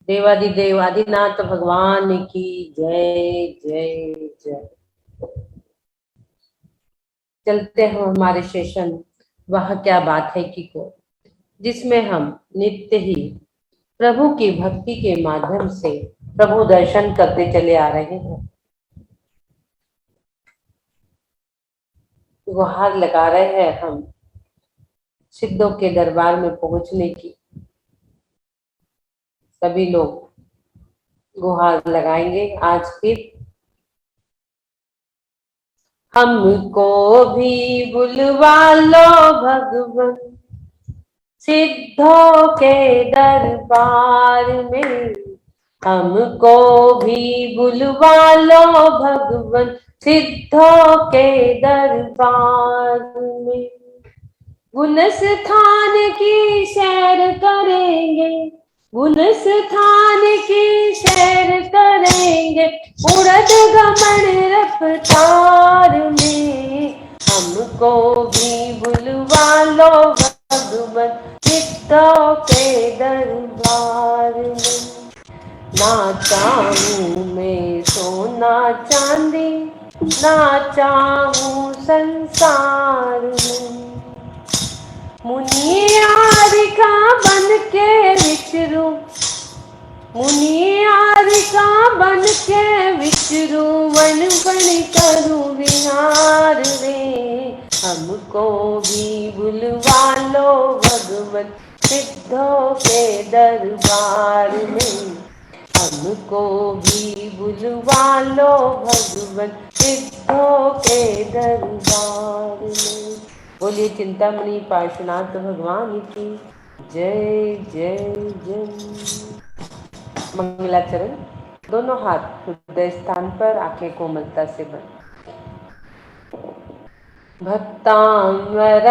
देवादिदेव आदिनाथ भगवान की जय जय जय। चलते हैं हमारे सेशन वह क्या बात है की को, जिसमें हम नित्य ही प्रभु की भक्ति के माध्यम से प्रभु दर्शन करते चले आ रहे हैं। गुहार लगा रहे हैं हम सिद्धों के दरबार में पहुंचने की। सभी लोग गुहार लगाएंगे आज फिर। हमको भी बुलवा लो भगवान सिद्धों के दरबार में, हमको भी बुलवा लो भगवान सिद्धों के दरबार में। गुलस्थान की सैर करेंगे, गुलस्थान की सैर करेंगे, उड़द गमन रफ्तार में। हमको भी बुलवा लो भगवान सिद्धों के दरबार में। ना चाहूं मैं सोना चांदी, ना चाहूं संसार में। मुनियारिका बन के विचरूं, मुनियारिका बन के विचरूं, वन बन करूं विहार रे। हमको भी बुलवा लो भगवान सिद्धों के दरबार में, हमको भी बुलवा लो भगवान सिद्धों के दरबार में। बोलिए चिंतामणि पार्श्वनाथ भगवान की जय जय जय। मंगलाचरण, दोनों हाथ हृदय स्थान पर, आंखें कोमलता से बंद। भक्तांवर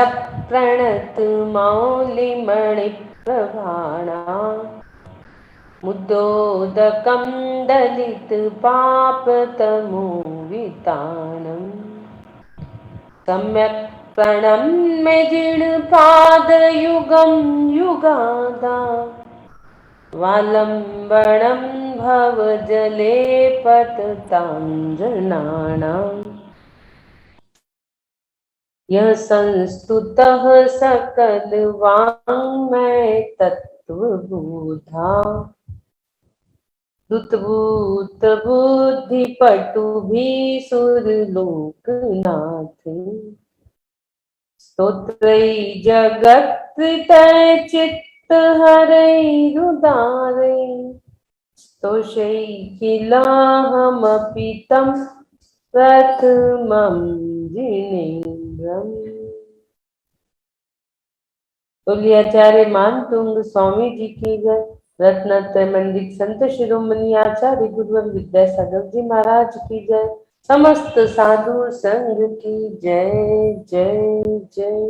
प्रणत मौलिमणि प्रभाणा, मुद्दोदकं दलित पापतमो वितानम्। सम्यक् प्रणम्य जिह्पाद युगं युगादा, वालम्बनं भवजले पततां जनानाम्। यः संस्तुतः सकल वाङ्मय तत्त्वबोधा, दुतभूत बुद्धि पटु भी सुरलोकनाथ। स्तोत्रै जगत् चित्त हरैरुदारै, स्तोषै किलाहमपि तं प्रथमं जिनेन्द्रम्। बोलिए आचार्य मानतुंग स्वामी जी की जय। रत्नत्रय मंडित संत शिरोमणि आचार्य गुरुवर विद्यासागर जी महाराज की जय। समस्त साधु संघ की जय जय जय।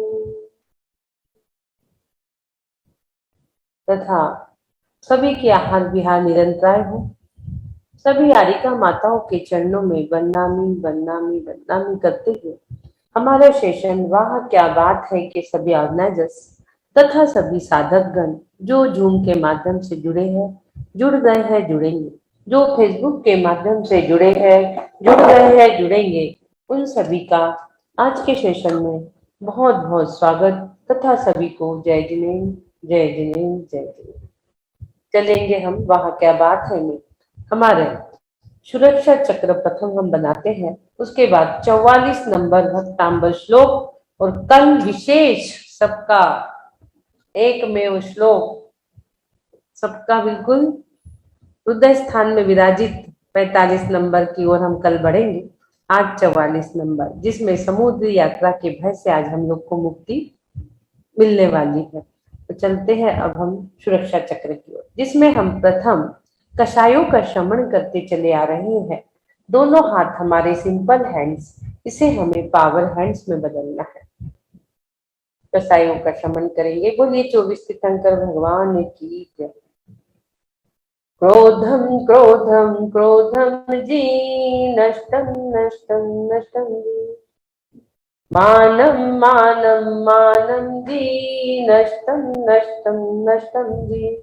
तथा सभी के आहार विहार निरंतर हो। सभी आरिका माताओं के चरणों में वंदनामी वंदनामी वंदनामी करते हुए हमारा सेशन वाह क्या बात है कि सभी ऑर्गेनाइजर्स तथा सभी साधक गण जो जूम के माध्यम से जुड़े हैं, जुड़ गए हैं, जुड़ेंगे, जो फेसबुक के माध्यम से जुड़े हैं, जुड़ गए हैं, जुड़ेंगे, उन सभी का आज के सेशन में बहुत बहुत स्वागत तथा सभी को जय जिनेन्द्र जय जिनेन्द्र जय जिनेन्द्र। चलेंगे हम वहाँ क्या बात है में। हमारे सुरक्षा चक्र प्रथम हम बनाते हैं, उसके बाद 44 नंबर भक्तांबर श्लोक और कल विशेष सबका एक में वो श्लोक सबका बिल्कुल हृदय स्थान में विराजित 45 नंबर की ओर हम कल बढ़ेंगे। आज 44 नंबर, जिसमें समुद्र यात्रा के भय से आज हम लोग को मुक्ति मिलने वाली है। तो चलते हैं अब हम सुरक्षा चक्र की ओर, जिसमें हम प्रथम कषायों का शमन करते चले आ रहे हैं। दोनों हाथ हमारे सिंपल हैंड्स, इसे हमें पावर हैंड्स में बदलना है। कषायों का शमन करेंगे। बोलिए 24 तीर्थंकर भगवान की जय। क्रोधम क्रोधम क्रोधम जी, नष्टम नष्टम नष्टम जी। मानम मानम मानम जी, नष्टम नष्टम नष्टम जी।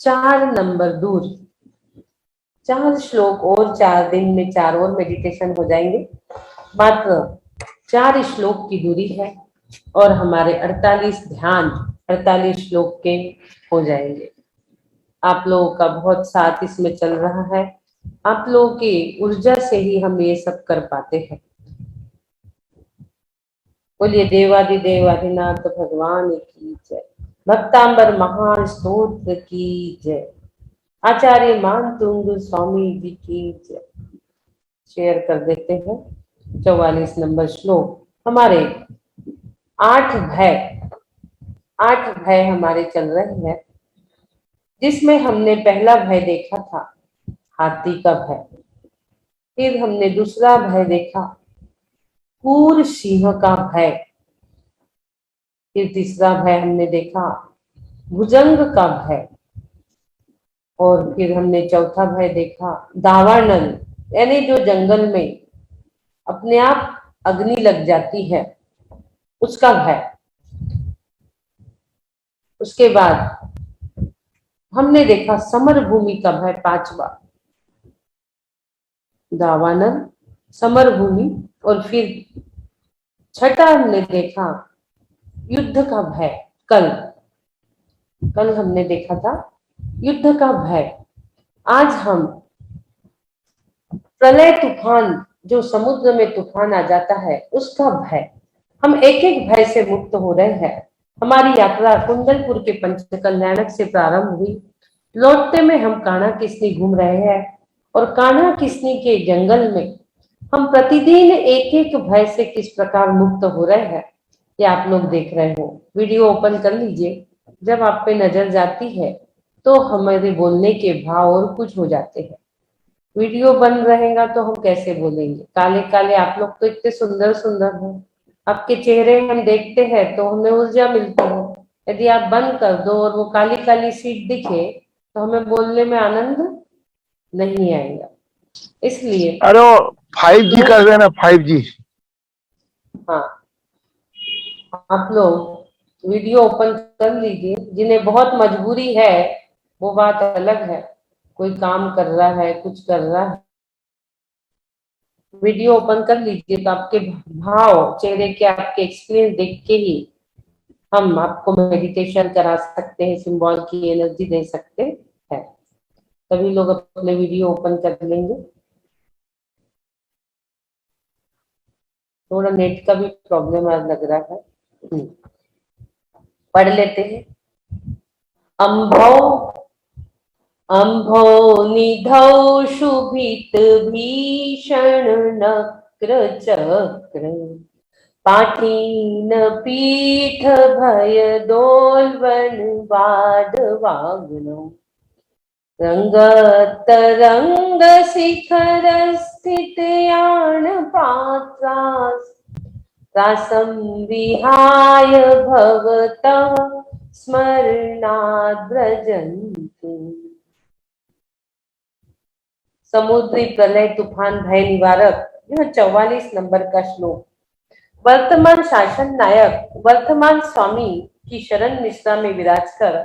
4 नंबर दूर। 4 श्लोक और 4 दिन में 4 और मेडिटेशन हो जाएंगे। मात्र 4 श्लोक की दूरी है और हमारे 48 ध्यान 48 श्लोक के हो जाएंगे। आप लोगों का बहुत साथ इसमें चल रहा है। आप लोगों की ऊर्जा से ही हम ये सब कर पाते हैं। बोलिए देवादिदेव आदिनाथ भगवान की जय। भक्तांबर महान स्तोत्र की जय। आचार्य मान तुंग स्वामी जी की जय। शेयर कर देते हैं। 44 नंबर श्लोक हमारे 8 भय हमारे चल रहे हैं, जिसमें हमने पहला भय देखा था हाथी का भय, फिर हमने दूसरा भय देखा क्रूर सिंह का भय, फिर तीसरा भय हमने देखा भुजंग का भय, और फिर हमने चौथा भय देखा दावानल, यानी जो जंगल में अपने आप अग्नि लग जाती है उसका भय। उसके बाद हमने देखा समर भूमि का भय, 5वां दावानल, समर भूमि, और फिर छठा हमने देखा युद्ध का भय। कल हमने देखा था युद्ध का भय। आज हम प्रलय तूफान, जो समुद्र में तूफान आ जाता है उसका भय। हम एक एक भय से मुक्त हो रहे हैं। हमारी यात्रा कुंडलपुर के पंचकल्याणक से प्रारंभ हुई। लौटते में हम कान्हा किस्नी घूम रहे हैं और कान्हा किस्नी के जंगल में हम प्रतिदिन एक एक भय से किस प्रकार मुक्त हो रहे हैं ये आप लोग देख रहे हो। वीडियो ओपन कर लीजिए। जब आप पे नजर जाती है तो हमारे बोलने के भाव और कुछ हो जाते हैं। वीडियो बंद रहेगा तो हम कैसे बोलेंगे। काले काले आप लोग तो इतने सुंदर सुंदर हो, आपके चेहरे हम देखते हैं तो हमें ऊर्जा मिलती है। यदि आप बंद कर दो और वो काली काली सीट दिखे तो हमें बोलने में आनंद नहीं आएगा। इसलिए अरे 5G कर देना, 5G। हाँ, आप लोग वीडियो ओपन कर लीजिए। जिन्हें बहुत मजबूरी है वो बात अलग है, कोई काम कर रहा है, कुछ कर रहा है, वीडियो ओपन कर लीजिए तो आपके भाव, चेहरे के आपके एक्सपीरियंस देख के ही हम आपको मेडिटेशन करा सकते हैं, सिंबल की एनर्जी दे सकते हैं। सभी लोग अपने वीडियो ओपन कर लेंगे। थोड़ा नेट का भी प्रॉब्लम आज लग रहा है। पढ़ लेते हैं। अम्भो निधौ शुभित भीषण नक्र चक्र पाठीन पीठ भय दोलवन बाद वाग्नो रंग तरंग शिखर स्थित यान पात्रास रासं विहाय भवतः स्मरणाद् व्रजन्तु। समुद्री प्रलय तूफान भय निवारक, यह 44 नंबर का श्लोक। वर्तमान शासन नायक वर्तमान स्वामी की शरण निष्ठा में विराज कर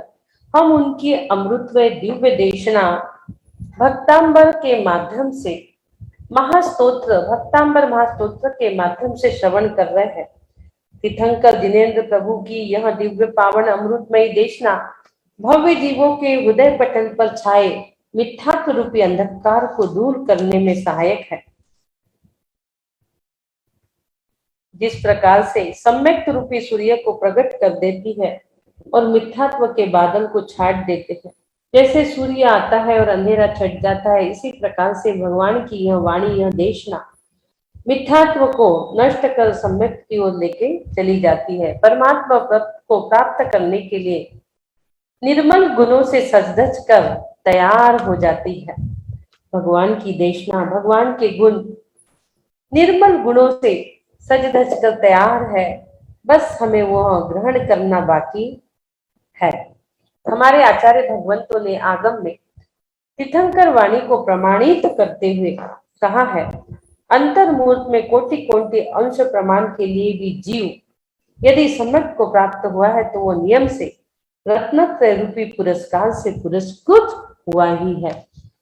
हम उनकी अमृतमय दिव्य देशना भक्तांबर के माध्यम से भक्तांबर महास्तोत्र के माध्यम से श्रवण कर रहे हैं। तीर्थंकर दिनेंद्र प्रभु की यह दिव्य पावन अमृतमयी देशना भव्य जीवों के हृदय पटल पर छाए मिथ्यात्व रूपी अंधकार को दूर करने में सहायक है। जिस प्रकार से सम्यक रूपी सूर्य को प्रकट कर देती है और मिथ्यात्व के बादल को छाट देते हैं, जैसे सूर्य आता है और अंधेरा छट जाता है, इसी प्रकार से भगवान की यह वाणी, यह देशना मिथ्यात्व को नष्ट कर सम्यक की ओर लेके चली जाती है। परमात्मा को प्राप्त करने के लिए निर्मल गुणों से सज-धज कर तैयार हो जाती है। भगवान की देशना, भगवान के गुण निर्मल गुणों से सज-धज कर तैयार है, बस हमें वह ग्रहण करना बाकी है। हमारे आचार्य भगवंतों ने आगम में तीर्थंकर वाणी को प्रमाणित करते हुए कहा है, अंतर्मुहूर्त में कोटि कोटि अंश प्रमाण के लिए भी जीव यदि सम्यक को प्राप्त हुआ है तो वो नियम से रत्नत्रय रूपी पुरस्कार से पुरस्कृत हुआ ही है।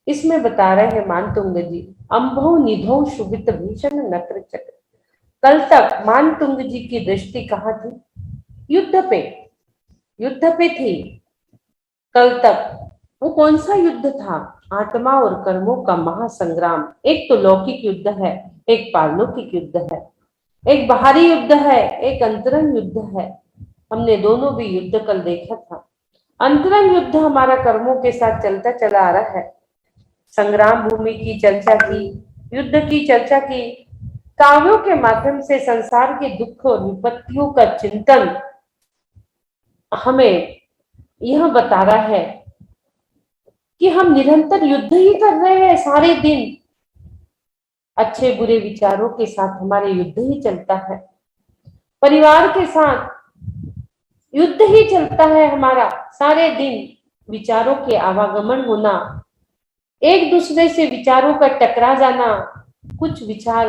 इसमें बता रहे हैं मानतुंग जी, अंभो निधो शुभित भीषण नक्र चक्र। कल तक मानतुंग जी की दृष्टि कहाँ थी? युद्ध पे, युद्ध पे थी कल तक। वो कौन सा युद्ध था? आत्मा और कर्मों का महासंग्राम। एक तो लौकिक युद्ध है, एक पारलौकिक युद्ध है, एक बाहरी युद्ध है, एक अंतरंग युद्ध है। हमने दोनों भी युद्ध कल देखा था। अंतरंग युद्ध हमारा कर्मों के साथ चलता चला आ रहा है। संग्राम भूमि की चर्चा की, युद्ध की चर्चा की, काव्यों के माध्यम से संसार के दुख और विपत्तियों का चिंतन हमें यह बता रहा है कि हम निरंतर युद्ध ही कर रहे हैं सारे दिन। अच्छे बुरे विचारों के साथ हमारे युद्ध ही चलता है, परिवार के साथ युद्ध ही चलता है हमारा सारे दिन। विचारों के आवागमन होना, एक दूसरे से विचारों का टकरा जाना, कुछ विचार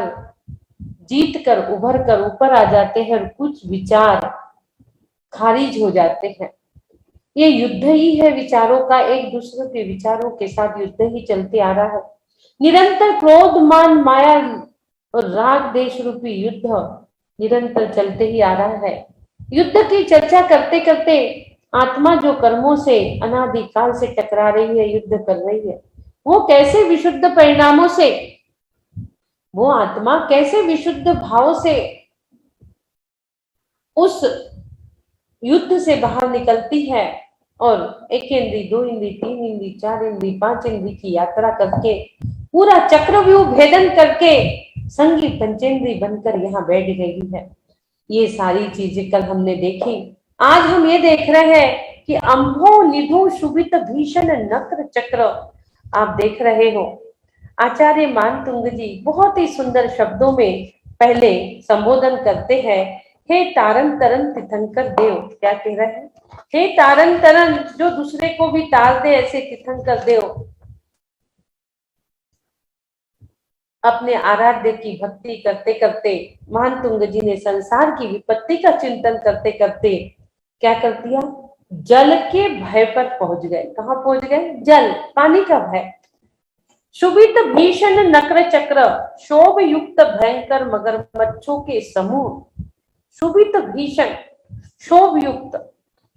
जीत कर उभर कर ऊपर आ जाते हैं और कुछ विचार खारिज हो जाते हैं। ये युद्ध ही है विचारों का, एक दूसरे के विचारों के साथ युद्ध ही चलते आ रहा है। निरंतर क्रोध मान माया और राग देश रूपी युद्ध निरंतर चलते ही आ रहा है। युद्ध की चर्चा करते करते आत्मा जो कर्मों से अनादिकाल से टकरा रही है, युद्ध कर रही है, वो कैसे विशुद्ध परिणामों से, वो आत्मा कैसे विशुद्ध भाव से उस युद्ध से बाहर निकलती है और एक इंद्री, दो इंद्री, तीन इंद्री, चार इंद्री, पांच इंद्री की यात्रा करके पूरा चक्रव्यूह भेदन करके संगी पंचेंद्री बनकर यहाँ बैठ गई है। ये सारी चीजें कल हमने देखी। आज हम ये देख रहे हैं कि अंभो निधो शुभित भीषण नक्र चक्र आप देख रहे हो। आचार्य मानतुंग जी बहुत ही सुंदर शब्दों में पहले संबोधन करते हैं, हे तारन तरन तीर्थंकर देव। क्या कह रहे हैं? हे तारन तरन, जो दूसरे को भी तार दे ऐसे तीर्थंकर देव। अपने आराध्य की भक्ति करते करते मानतुंग जी ने संसार की विपत्ति का चिंतन करते करते क्या कर दिया? जल के भय पर पहुंच गए। कहाँ पहुंच गए? जल, पानी का भय। शुभित भीषण नक्र चक्र, शोभ युक्त भयंकर मगरमच्छों के समूह। शुभित भीषण, शोभ युक्त,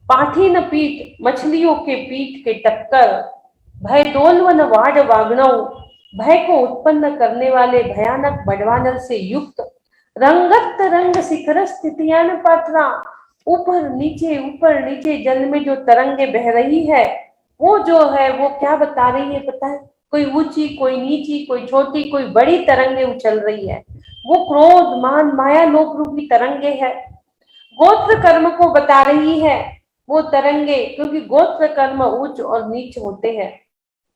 पाठीन पीठ, मछलियों के पीठ के टक्कर, भय दोलवन वाड वागणव, भय को उत्पन्न करने वाले भयानक बड़वानल से युक्त, रंगत रंग शिखर स्थितियान पात्रा, ऊपर नीचे जल में जो तरंगे बह रही है, वो जो है वो क्या बता रही है पता है? कोई ऊंची, कोई नीची, कोई छोटी, कोई बड़ी तरंगे उछल रही है। वो क्रोध मान माया लोक रूपी तरंगे है। गोत्र कर्म को बता रही है वो तरंगे, क्योंकि गोत्र कर्म उच्च और नीच होते हैं,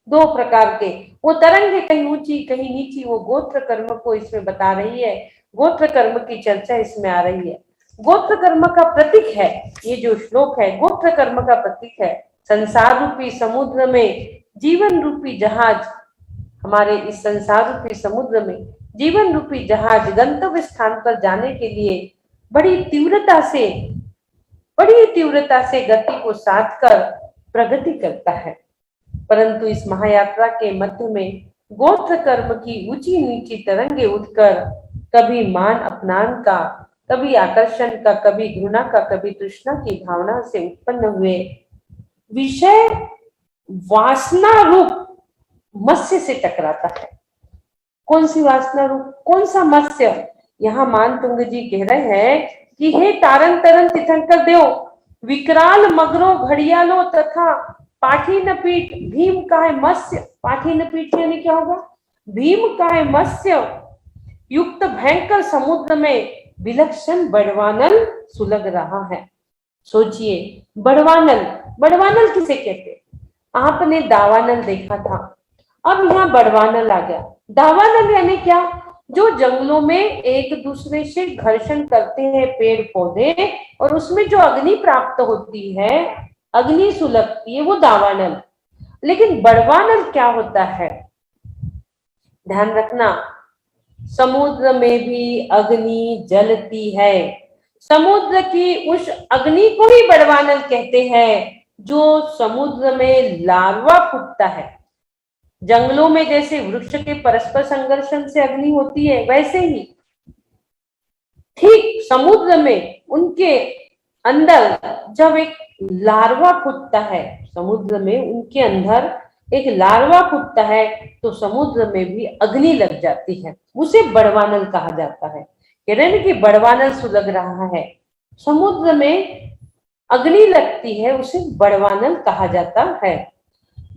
दो प्रकार के। वो तरंगे कहीं ऊंची कहीं नीची, वो गोत्र कर्म को इसमें बता रही है। गोत्र कर्म की चर्चा इसमें आ रही है। गोत्र कर्म का प्रतीक है ये जो श्लोक है, गोत्र कर्म का प्रतीक है। संसार रूपी समुद्र में जीवन रूपी जहाज, हमारे इस संसार रूपी समुद्र में जीवन रूपी जहाज गंतव्य स्थान पर जाने के लिए बड़ी तीव्रता से गति को साध कर प्रगति करता है। परंतु इस महायात्रा के मध्य में गोत्र कर्म की ऊंची नीची तरंगे उठकर कभी मान अपमान का, कभी आकर्षण का, कभी घृणा का, कभी तृष्णा की भावना से उत्पन्न हुए विषय वासना रूप मत्स्य से टकराता है। कौन सी वासना रूप, कौन सा मत्स्य? यहाँ मानतुंग जी कह रहे हैं कि हे तारन तरन तीर्थंकर देव, विकराल मगरों घड़ियालों तथा पाठीन पीठ भीम का है मत्स्य। पाठीन पीठ यानी क्या होगा? भीम का है मत्स्य युक्त भयंकर समुद्र में विलक्षण बड़वानल सुलग रहा है। सोचिए, बड़वानल किसे कहते? आपने दावानल देखा था, अब यहाँ बड़वानल आ गया। दावानल यानी क्या? जो जंगलों में एक दूसरे से घर्षण करते हैं पेड़ पौधे और उसमें जो अग्नि प्राप्त होती है, अग्नि सुलगती है, वो दावानल। लेकिन बड़वानल क्या होता है? ध्यान रखना, समुद्र में भी अग्नि जलती है। समुद्र की उस अग्नि को ही बड़वानल कहते हैं जो समुद्र में लार्वा फूटता है, जंगलों में जैसे वृक्ष के परस्पर संघर्षण से अग्नि होती है, वैसे ही ठीक समुद्र में उनके अंदर जब एक लार्वा फूटता है, समुद्र में उनके अंदर एक लार्वा फूटता है, तो समुद्र में भी अग्नि लग जाती है। उसे बड़वानल कहा जाता है। कह रहे हैं कि बड़वानल सुलग रहा है, समुद्र में अग्नि लगती है, उसे बड़वानल कहा जाता है।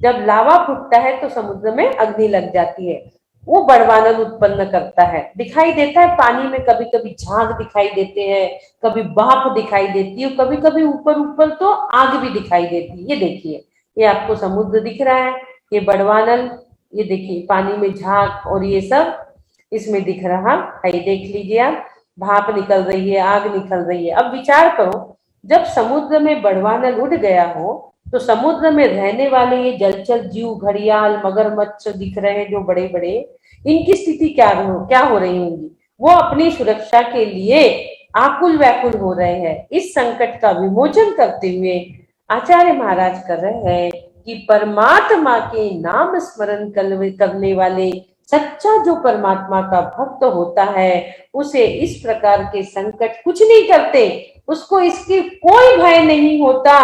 जब लावा फूटता है तो समुद्र में अग्नि लग जाती है, वो बड़वानल उत्पन्न करता है। दिखाई देता है पानी में, कभी कभी झाग दिखाई देते हैं, कभी भाप दिखाई देती है, कभी कभी ऊपर ऊपर तो आग भी दिखाई देती है। ये देखिए, ये आपको समुद्र दिख रहा है, ये बड़वानल, ये देखिए पानी में झाग और ये सब इसमें दिख रहा है। देख लीजिए आप, भाप निकल रही है, आग निकल रही है। अब विचार करो, जब समुद्र में बड़वानल उड़ गया हो तो समुद्र में रहने वाले ये जलचर जीव, घड़ियाल, मगरमच्छ दिख रहे हैं जो बड़े बड़े, इनकी स्थिति क्या हो रही होंगी? वो अपनी सुरक्षा के लिए आकुल व्याकुल हो रहे हैं। इस संकट का विमोचन करते हुए आचार्य महाराज कर रहे हैं कि परमात्मा के नाम स्मरण करने वाले सच्चा जो परमात्मा का भक्त होता है, उसे इस प्रकार के संकट कुछ नहीं करते, उसको इसकी कोई भय नहीं होता।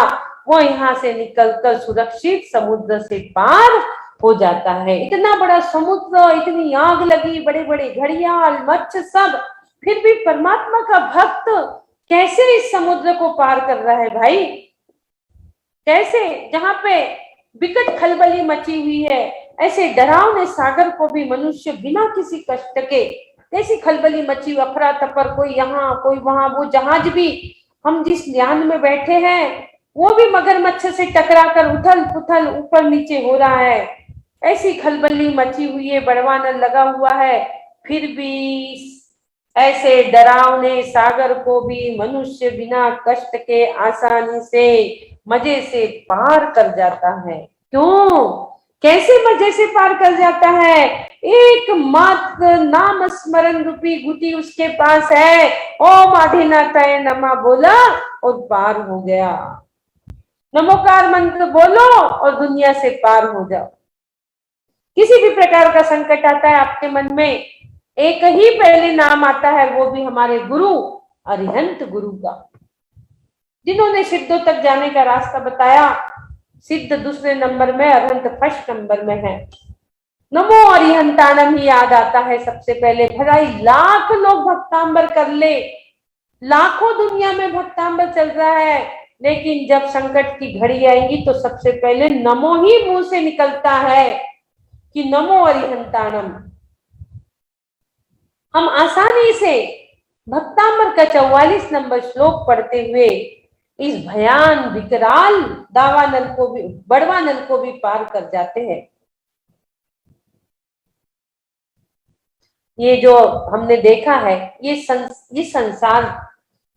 वो यहाँ से निकलकर सुरक्षित समुद्र से पार हो जाता है। इतना बड़ा समुद्र, इतनी आग लगी, बड़े बड़े घड़ियाल, मत्स्य सब, फिर भी परमात्मा का भक्त कैसे इस समुद्र को पार कर रहा है भाई? कैसे? जहां पे विकट खलबली मची हुई है, ऐसे डरावने सागर को भी मनुष्य बिना किसी कष्ट के, कैसी खलबली मची, अफरा तफर, कोई यहाँ कोई वहां, वो जहाज भी, हम जिस यान में बैठे हैं वो भी मगरमच्छ से टकराकर उथल पुथल ऊपर नीचे हो रहा है। ऐसी खलबली मची हुई है, बड़वानल लगा हुआ है, फिर भी ऐसे डरावने सागर को भी मनुष्य बिना कष्ट के आसानी से मजे से पार कर जाता है। क्यों? कैसे मजे से पार कर जाता है? एक मात्र नाम स्मरण रूपी गुटी उसके पास है, ओम अधिनाथाय नमः बोला और पार हो गया। नमोकार मंत्र बोलो और दुनिया से पार हो जाओ। किसी भी प्रकार का संकट आता है आपके मन में, एक ही पहले नाम आता है, वो भी हमारे गुरु अरिहंत गुरु का, जिन्होंने सिद्धों तक जाने का रास्ता बताया। सिद्ध दूसरे नंबर में, अरिहंत फर्स्ट नंबर में है। नमो अरिहंताणम ही याद आता है सबसे पहले। भलाई लाख लोग भक्तांबर कर ले, लाखों दुनिया में भक्तांबर चल रहा है, लेकिन जब संकट की घड़ी आएगी तो सबसे पहले नमो ही मुंह से निकलता है कि नमो अरिहंताणम। हम आसानी से भक्तांबर का 44 नंबर श्लोक पढ़ते हुए इस भयान विकराल दावानल को भी, बड़वानल को भी पार कर जाते हैं। ये जो हमने देखा है, ये संसार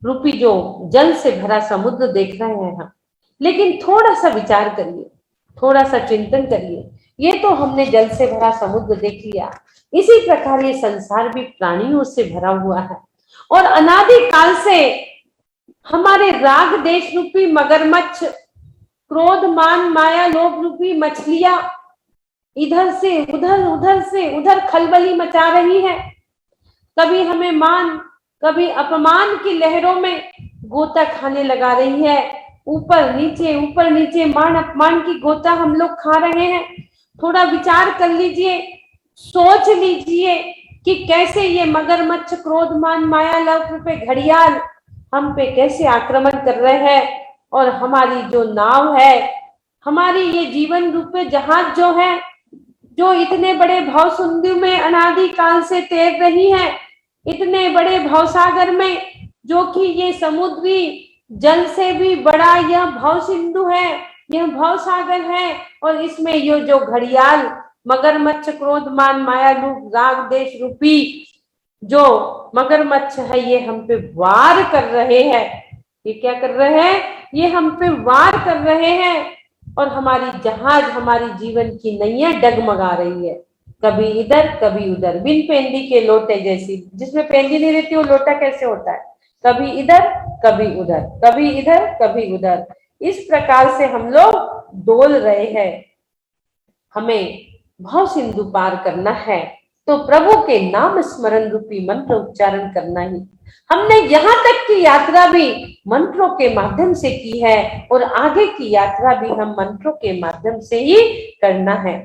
रूपी जो जल से भरा समुद्र देख रहे हैं हम, लेकिन थोड़ा सा विचार करिए, थोड़ा सा चिंतन करिए। ये तो हमने जल से भरा समुद्र देख लिया, इसी प्रकार ये संसार भी प्राणियों से भरा हुआ है, और अनादि काल से हमारे राग देश रूपी मगरमच्छ, क्रोध मान माया लोभ रूपी मछलियां इधर से उधर, उधर से उधर खलबली मचा रही है। कभी हमें मान, कभी अपमान की लहरों में गोता खाने लगा रही है। ऊपर नीचे मान अपमान की गोता हम लोग खा रहे हैं। थोड़ा विचार कर लीजिए, सोच लीजिए कि कैसे ये मगरमच्छ, क्रोध मान माया लोभ रूपी घड़ियाल हम पे कैसे आक्रमण कर रहे हैं, और हमारी जो नाव है, हमारी ये जीवन रूपी जहाज जो है, जो इतने बड़े भव सिंधु में अनादि काल से तैर रही है, इतने बड़े भवसागर में, जो कि ये समुद्री जल से भी बड़ा यह भव सिंधु है, यह भवसागर है, और इसमें ये जो घड़ियाल मगरमच्छ, क्रोध मान माया रूप राग देश रूपी जो मगरमच्छ है, ये हम पे वार कर रहे हैं। ये क्या कर रहे हैं? ये हम पे वार कर रहे हैं, और हमारी जहाज, हमारी जीवन की नैया डगमगा रही है, कभी इधर कभी उधर, बिन पेंदी के लोटे जैसी। जिसमें पेंदी नहीं रहती वो लोटा कैसे होता है? कभी इधर कभी उधर, कभी इधर कभी उधर। इस प्रकार से हम लोग डोल रहे हैं। हमें भाव सिंधु पार करना है तो प्रभु के नाम स्मरण रूपी मंत्र उच्चारण करना ही। हमने यहाँ तक की यात्रा भी मंत्रों के माध्यम से की है और आगे की यात्रा भी हम मंत्रों के माध्यम से ही करना है।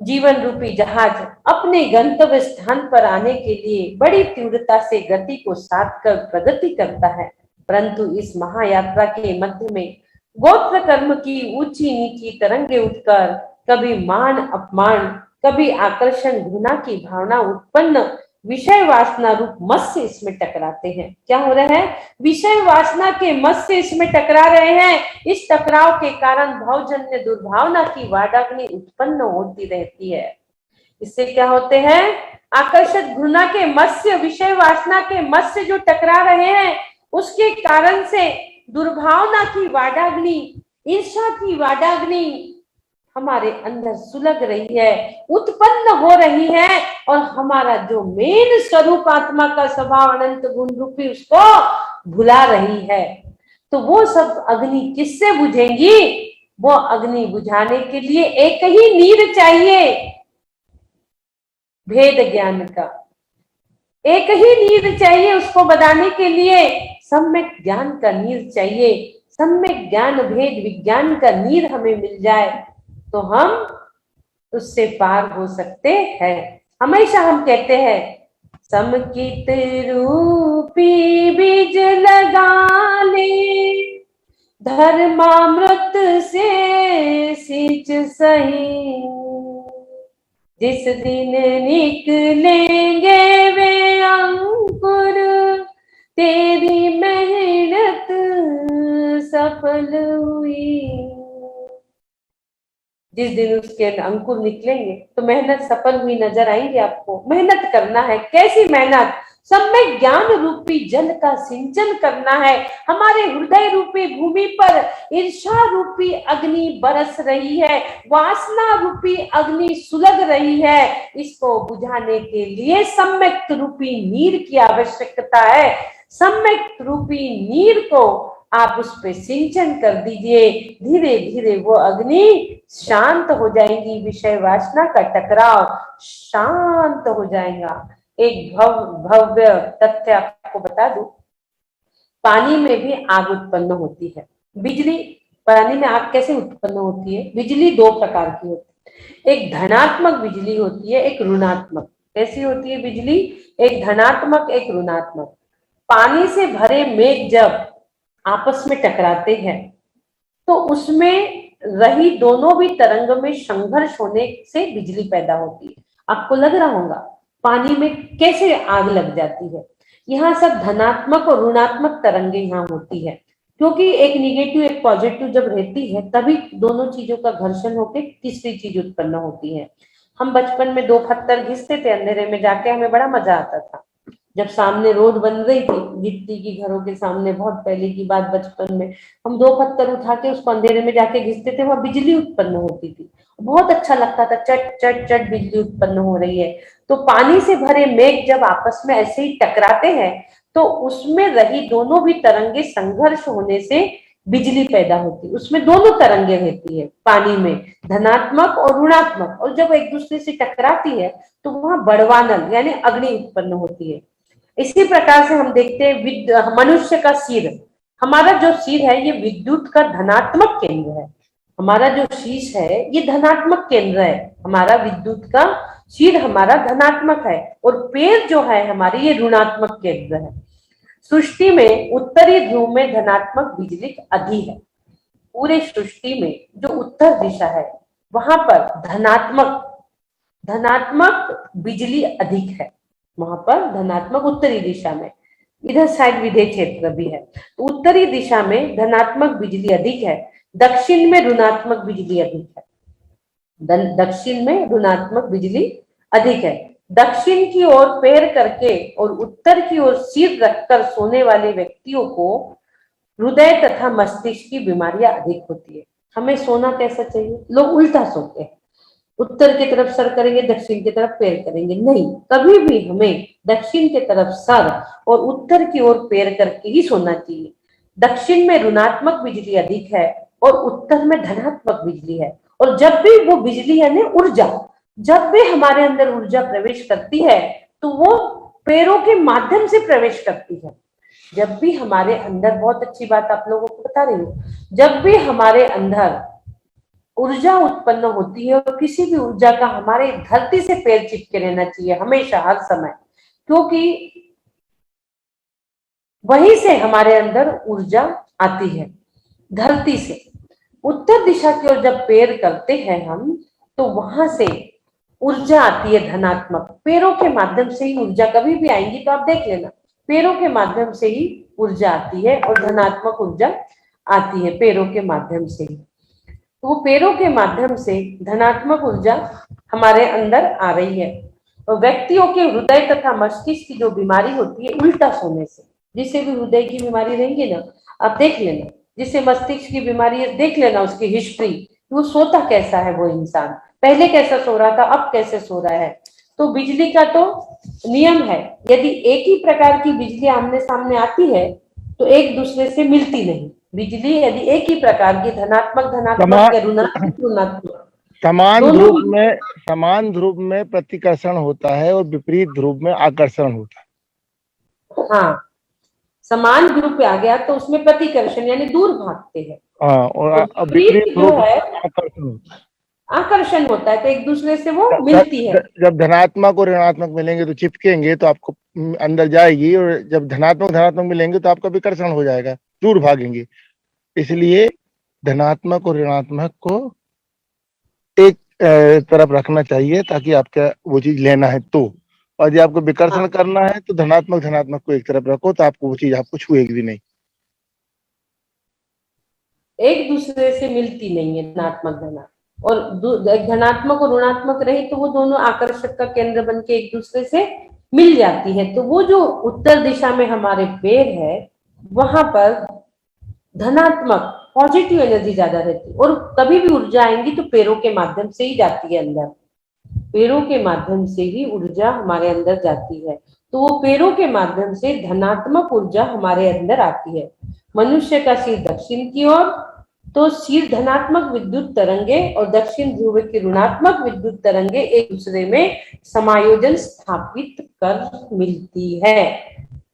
जीवन रूपी जहाज अपने गंतव्य स्थान पर आने के लिए बड़ी तीव्रता से गति को साध कर प्रगति करता है, परंतु इस महायात्रा के मध्य में गोत्र कर्म की ऊंची नीची तरंगे उठकर कभी मान अपमान, कभी आकर्षण घृणा की भावना उत्पन्न विषय वासना रूप मत्स्य इसमें टकराते हैं। क्या हो रहा है? विषय वासना के मत्स्य इसमें टकरा रहे हैं। इस टकराव के कारण भावजन्य दुर्भावना की वाडाग्नि उत्पन्न होती रहती है। इससे क्या होते हैं? आकर्षक घृणा के मत्स्य, विषय वासना के मत्स्य जो टकरा रहे हैं, उसके कारण से दुर्भावना की वाडाग्नि, ईर्ष्या की वाडाग्नि हमारे अंदर सुलग रही है, उत्पन्न हो रही है और हमारा जो मेन स्वरूप आत्मा का स्वभाव अनंत गुण रूपी उसको भुला रही है। तो वो सब अग्नि किससे बुझेंगी? वो अग्नि बुझाने के लिए एक ही नीर चाहिए, भेद ज्ञान का एक ही नीर चाहिए। उसको बनाने के लिए सम्यक ज्ञान का नीर चाहिए। सम्यक ज्ञान भेद विज्ञान का नीर हमें मिल जाए तो हम उससे पार हो सकते हैं। हमेशा हम कहते हैं समकित रूपी बीज लगा ले, धर्मामृत से सिंच सही, जिस दिन निकलेंगे वे अंकुर, तेरी मेहनत सफल हुई। जिस दिन उसके अंकुर निकलेंगे तो मेहनत सफल हुई नजर आएंगे आपको। मेहनत करना है। कैसी मेहनत? सम्यक ज्ञान रूपी जल का सिंचन करना है। हमारे हृदय रूपी भूमि पर ईर्ष्या रूपी अग्नि बरस रही है, वासना रूपी अग्नि सुलग रही है। इसको बुझाने के लिए सम्यक रूपी नीर की आवश्यकता है। सम्यक रूपी नीर को आप उस पे सिंचन कर दीजिए, धीरे धीरे वो अग्नि शांत हो जाएगी। विषय वासना का टकराव शांत हो जाएगा। एक भव्य तथ्य आपको बता दूं, पानी में भी आग उत्पन्न होती है। बिजली, पानी में आग कैसे उत्पन्न होती है? बिजली दो प्रकार की होती है, एक धनात्मक बिजली होती है, एक ऋणात्मक। कैसी होती है बिजली? एक धनात्मक, एक ऋणात्मक। पानी से भरे मेघ जब आपस में टकराते हैं तो उसमें रही दोनों भी तरंग में संघर्ष होने से बिजली पैदा होती है। आपको लग रहा होगा पानी में कैसे आग लग जाती है। यहाँ सब धनात्मक और ऋणात्मक तरंगे यहाँ होती है, क्योंकि एक निगेटिव एक पॉजिटिव जब रहती है तभी दोनों चीजों का घर्षण होकर तीसरी चीज उत्पन्न होती है। हम बचपन में दो पत्थर घिसते थे अंधेरे में जाके, हमें बड़ा मजा आता था। जब सामने रोड बन रही थी गिट्टी की घरों के सामने, बहुत पहले की बात, बचपन में हम दो पत्थर उठा के उसको अंधेरे में जाके घिसते थे, वहां बिजली उत्पन्न होती थी। बहुत अच्छा लगता था, चट चट चट बिजली उत्पन्न हो रही है। तो पानी से भरे मेघ जब आपस में ऐसे ही टकराते हैं तो उसमें रही दोनों भी तरंगे संघर्ष होने से बिजली पैदा होती है। उसमें दोनों तरंगे रहती है पानी में, धनात्मक और ऋणात्मक, और जब एक दूसरे से टकराती है तो वहां बड़वानल यानी अग्नि उत्पन्न होती है। इसी प्रकार से हम देखते हैं मनुष्य का सिर, हमारा जो सिर है ये विद्युत का धनात्मक केंद्र है। हमारा जो शीश है ये धनात्मक केंद्र है। हमारा विद्युत का सिर हमारा धनात्मक है और पैर जो है हमारे ये ऋणात्मक केंद्र है। सृष्टि में उत्तरी ध्रुव में धनात्मक बिजली अधिक है। पूरे सृष्टि में जो उत्तर दिशा है वहां पर धनात्मक बिजली अधिक है। वहां पर धनात्मक उत्तरी दिशा में, इधर साइड विधेय क्षेत्र भी है, तो उत्तरी दिशा में धनात्मक बिजली अधिक है, दक्षिण में ऋणात्मक बिजली अधिक है। दक्षिण में ऋणात्मक बिजली अधिक है। दक्षिण की ओर पैर करके और उत्तर की ओर सिर रखकर सोने वाले व्यक्तियों को हृदय तथा मस्तिष्क की बीमारियां अधिक होती है। हमें सोना कैसा चाहिए? लोग उल्टा सोते हैं, उत्तर की तरफ सर करेंगे, दक्षिण की तरफ पैर करेंगे। नहीं, कभी भी हमें दक्षिण की तरफ सर और उत्तर की ओर पैर करके ही सोना चाहिए। दक्षिण में ऋणात्मक बिजली अधिक है और उत्तर में धनात्मक बिजली है। और जब भी वो बिजली यानी ऊर्जा, जब भी हमारे अंदर ऊर्जा प्रवेश करती है तो वो पैरों के माध्यम से प्रवेश करती है। जब भी हमारे अंदर, बहुत अच्छी बात आप लोगों को बता रही हूँ, जब भी हमारे अंदर ऊर्जा उत्पन्न होती है और किसी भी ऊर्जा का हमारे धरती से पैर चिपके रहना चाहिए हमेशा, हर समय, क्योंकि वहीं से हमारे अंदर ऊर्जा आती है, धरती से। उत्तर दिशा की ओर जब पैर करते हैं हम तो वहां से ऊर्जा आती है धनात्मक। पैरों के माध्यम से ही ऊर्जा कभी भी आएंगी तो आप देख लेना, पैरों के माध्यम से ही ऊर्जा आती है और धनात्मक ऊर्जा आती है पैरों के माध्यम से ही। तो वो पैरों के माध्यम से धनात्मक ऊर्जा हमारे अंदर आ रही है। और व्यक्तियों के हृदय तथा मस्तिष्क की जो बीमारी होती है उल्टा सोने से, जिसे भी हृदय की बीमारी रहेंगी ना, आप देख लेना, जिसे मस्तिष्क की बीमारी है देख लेना उसकी हिस्ट्री, वो सोता कैसा है, वो इंसान पहले कैसा सो रहा था, अब कैसे सो रहा है। तो बिजली का तो नियम है, यदि एक ही प्रकार की बिजली आमने सामने आती है तो एक दूसरे से मिलती नहीं। बिजली यदि एक ही प्रकार की धनात्मक धनात्मक या ऋणात्मक ऋणात्मक समान ध्रुव में प्रतिकर्षण होता है और विपरीत ध्रुव में आकर्षण होता है। हाँ, समान ध्रुव पे आ गया तो उसमें प्रतिकर्षण यानी दूर भागते हैं। हाँ, और विपरीत ध्रुव है आकर्षण होता है। आकर्षण होता है तो एक दूसरे से वो मिलती है। जब धनात्मक और ऋणात्मक मिलेंगे तो चिपकेंगे तो आपको अंदर जाएगी, और जब धनात्मक धनात्मक मिलेंगे तो आपका विकर्षण हो जाएगा, दूर भागेंगे। इसलिए धनात्मक और ऋणात्मक को एक तरफ रखना चाहिए ताकि आपका वो चीज लेना है तो, और जब आपको विकर्षण करना है तो धनात्मक धनात्मक को एक तरफ रखो तो आपको वो चीज आपको छुएगी भी नहीं, एक दूसरे से मिलती नहीं है धनात्मक धनात्मक। और धनात्मक और ऋणात्मक रहे तो वो दोनों आकर्षक का केंद्र बन के एक दूसरे से मिल जाती है। तो वो जो उत्तर दिशा में हमारे पैर है वहां पर धनात्मक पॉजिटिव एनर्जी ज्यादा रहती है, और कभी भी ऊर्जा आएंगी तो पैरों के माध्यम से ही जाती है अंदर, पैरों के माध्यम से ही ऊर्जा हमारे अंदर जाती है। तो वो पैरों के माध्यम से धनात्मक ऊर्जा हमारे अंदर आती है। मनुष्य का सिर दक्षिण की ओर तो सिर धनात्मक विद्युत तरंगे और दक्षिण ध्रुव की ऋणात्मक विद्युत तरंगे एक दूसरे में समायोजन स्थापित कर मिलती है।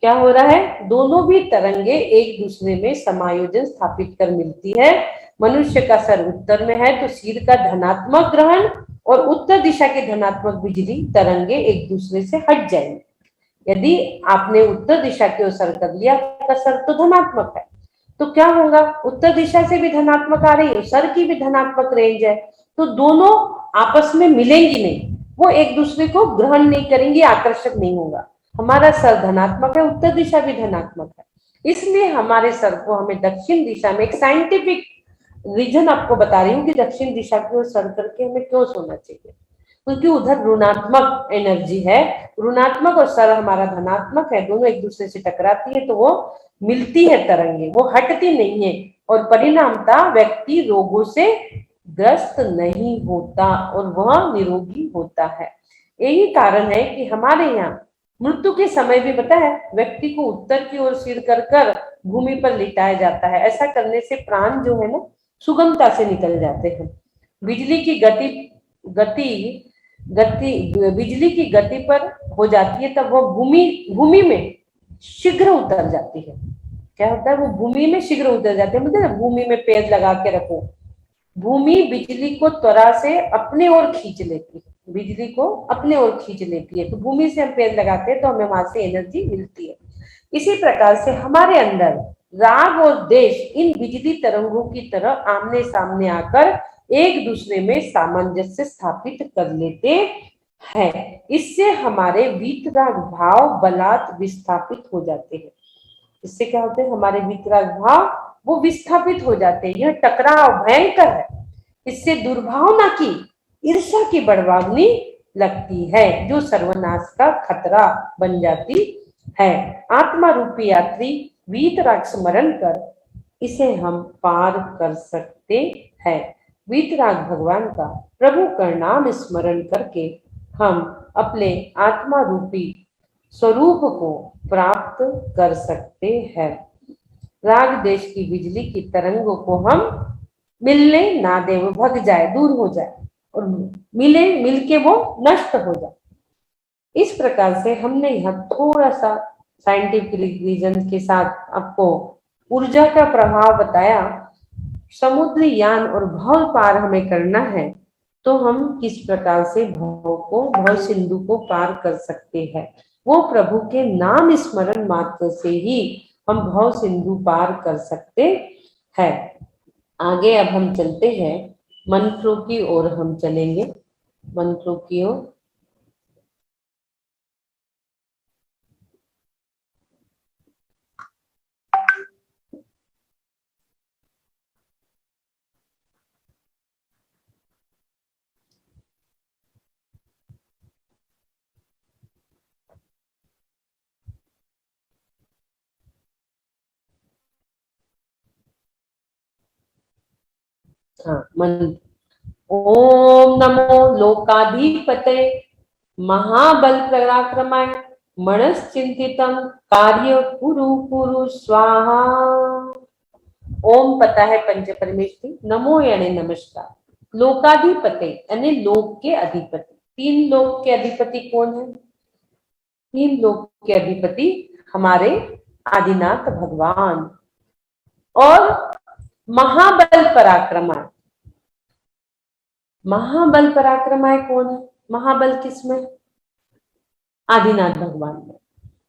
क्या हो रहा है, दोनों भी तरंगे एक दूसरे में समायोजन स्थापित कर मिलती है। मनुष्य का सर उत्तर में है तो सिर का धनात्मक ग्रहण और उत्तर दिशा के धनात्मक बिजली तरंगे एक दूसरे से हट जाएंगे। यदि आपने उत्तर दिशा की ओर सर कर लिया, आपका सर तो धनात्मक है, तो क्या होगा, उत्तर दिशा से भी धनात्मक आ रही है, सर की भी धनात्मक रेंज है, तो दोनों आपस में मिलेंगी नहीं, वो एक दूसरे को ग्रहण नहीं करेंगी, आकर्षक नहीं होगा। हमारा सर धनात्मक है, उत्तर दिशा भी धनात्मक है, इसलिए हमारे सर को हमें दक्षिण दिशा में, एक साइंटिफिक रीजन आपको बता रही हूँ कि दक्षिण दिशा की ओर सर करके हमें क्यों सोना चाहिए, क्योंकि उधर ऋणात्मक एनर्जी है, ऋणात्मक और सर हमारा धनात्मक है, दोनों एक दूसरे से टकराती है तो वो मिलती है तरंगे, वो हटती नहीं है, और परिणामतः व्यक्ति रोगों से ग्रस्त नहीं होता और वह निरोगी होता है। यही कारण है कि हमारे यहाँ मृत्यु के समय भी पता है व्यक्ति को उत्तर की ओर सिर कर कर भूमि पर लिटाया जाता है। ऐसा करने से प्राण जो है ना सुगमता से निकल जाते हैं। बिजली की बिजली की गति पर हो जाती है तब वो भूमि में शीघ्र उतर जाती है। क्या होता है, वो भूमि में शीघ्र उतर जाते हैं, मतलब भूमि में पैर लगा के रखो, भूमि बिजली को त्वरा से अपने ओर खींच लेती है, बिजली को अपने ओर खींच लेती है, तो भूमि से हम पैर लगाते हैं तो हमें वहां से एनर्जी मिलती है। इसी प्रकार से हमारे अंदर राग और देश इन बिजली तरंगों की तरह आमने सामने आकर एक दूसरे में सामंजस्य स्थापित कर लेते हैं। इससे हमारे वीतराग भाव बलात् विस्थापित हो जाते हैं। इससे क्या होते हैं, हमारे वीतराग भाव वो विस्थापित हो जाते हैं। यह टकराव भयंकर है, इससे दुर्भावना की, ईर्ष्या की बड़वाग्नि लगती है जो सर्वनाश का खतरा बन जाती है। आत्मा रूपी यात्री वीतराग स्मरण कर इसे हम पार कर सकते हैं। वीतराग भगवान का, प्रभु का नाम स्मरण करके हम अपने आत्मा रूपी स्वरूप को प्राप्त कर सकते हैं। राग देश की बिजली की तरंगों को हम मिलने ना दे, वो भग जाए, दूर हो जाए, और मिलके वो नष्ट हो जाए। इस प्रकार से हमने यहाँ थोड़ा सा साइंटिफिक रीजन के साथ आपको ऊर्जा का प्रभाव बताया। समुद्री यान और भव पार हमें करना है तो हम किस प्रकार से भव सिंधु को पार कर सकते हैं। वो प्रभु के नाम स्मरण मात्र से ही हम भव सिंधु पार कर सकते हैं। आगे अब हम चलते हैं, मंत्रों की ओर हम चलेंगे, मंत्रों की ओर। हाँ, मंत्र। ओम नमो लोकाधिपते महाबल पराक्रमाय मनश्चिंतितम कार्य कुरु कुरु स्वाहा। ओम पता है पंच परमेष्टि, नमो यानी नमस्कार, लोकाधिपति यानी लोक के अधिपति। तीन लोक के अधिपति कौन है? तीन लोक के अधिपति हमारे आदिनाथ भगवान। और महाबल पराक्रमाय, महाबल पराक्रमाय कौन है? महाबल किसमें? आदिनाथ भगवान में।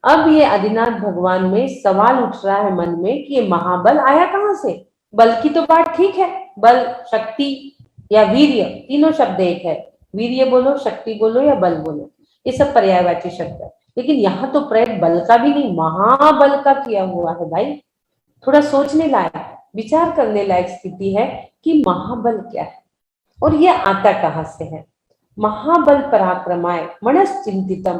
अब ये आदिनाथ भगवान में सवाल उठ रहा है मन में कि ये महाबल आया कहां से? बल की तो बात ठीक है, बल, शक्ति या वीर्य, तीनों शब्द एक है। वीर्य बोलो, शक्ति बोलो या बल बोलो, ये सब पर्यायवाची शब्द है। लेकिन यहाँ तो प्रयोग बल का भी नहीं, महाबल का किया हुआ है भाई। थोड़ा सोचने लायक, विचार करने लायक स्थिति है कि महाबल क्या है और ये आता कहां से है। महाबल पराक्रमाय मनश्चिंतितम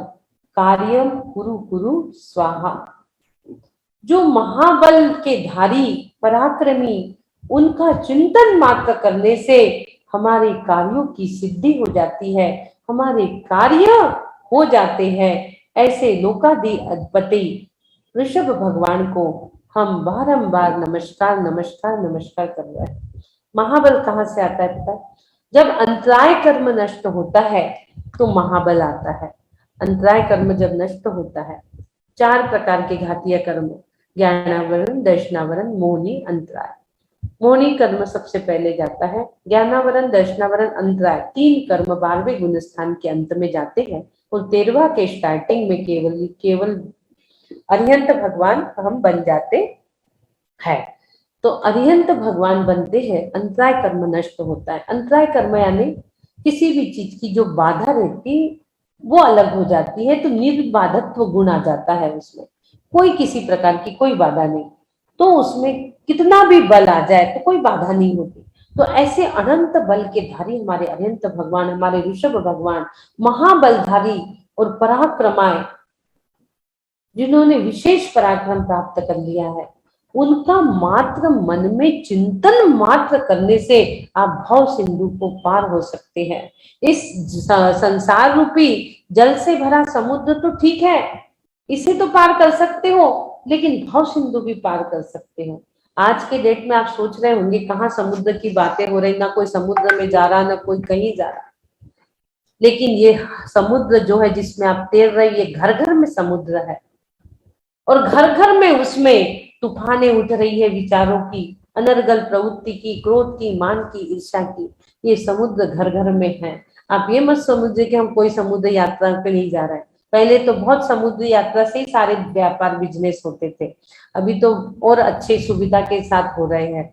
कार्यम कुरु कुरु स्वाहा। जो महाबल के धारी पराक्रमी, उनका चिंतन मात्र करने से हमारे कार्यों की सिद्धि हो जाती है, हमारे कार्य हो जाते हैं। ऐसे लोकाधिपति ऋषभ भगवान को हम बारंबार नमस्कार नमस्कार नमस्कार कर रहे हैं। महाबल कहाँ से आता है पता है? जब अंतराय कर्म नष्ट होता है तो महाबल आता है। अंतराय कर्म जब नष्ट होता है, चार प्रकार के घातीय कर्म, ज्ञानावरण, दर्शनावरण, मोहनी, अंतराय। मोहनी कर्म सबसे पहले जाता है, ज्ञानावरण, दर्शनावरण, अंतराय तीन कर्म 12वें गुण स्थान के अंत में जाते हैं और 13वां के स्टार्टिंग में केवल अरिहंत भगवान हम बन जाते हैं। तो अरिहंत भगवान बनते हैं, अंतराय कर्म नष्ट होता है। अंतराय कर्म यानी किसी भी चीज की जो बाधा रहती वो अलग हो जाती है, तो निर्बाधत्व गुण आ जाता है उसमें, कोई किसी प्रकार की कोई बाधा नहीं। तो उसमें कितना भी बल आ जाए तो कोई बाधा नहीं होती। तो ऐसे अनंत बल के धारी हमारे अरिहंत भगवान, हमारे ऋषभ भगवान, महाबलधारी और पराक्रमाय, जिन्होंने विशेष पराक्रम प्राप्त कर लिया है, उनका मात्र मन में चिंतन मात्र करने से आप भव सिंधु को पार हो सकते हैं। इस संसार रूपी जल से भरा समुद्र तो ठीक है, इसे तो पार कर सकते हो, लेकिन भव सिंधु भी पार कर सकते हो। आज के डेट में आप सोच रहे होंगे कहाँ समुद्र की बातें हो रही, ना कोई समुद्र में जा रहा, ना कोई कहीं जा रहा। लेकिन ये समुद्र जो है जिसमें आप तैर रहे, ये घर घर में समुद्र है और घर घर में उसमें तूफानें उठ रही है विचारों की, अनर्गल प्रवृत्ति की, क्रोध की, मान की, ईर्ष्या की। ये समुद्र घर घर में है। आप ये मत समझिए कि हम कोई समुद्र यात्रा पे नहीं जा रहे हैं। पहले तो बहुत समुद्र यात्रा से ही सारे व्यापार बिजनेस होते थे, अभी तो और अच्छे सुविधा के साथ हो रहे हैं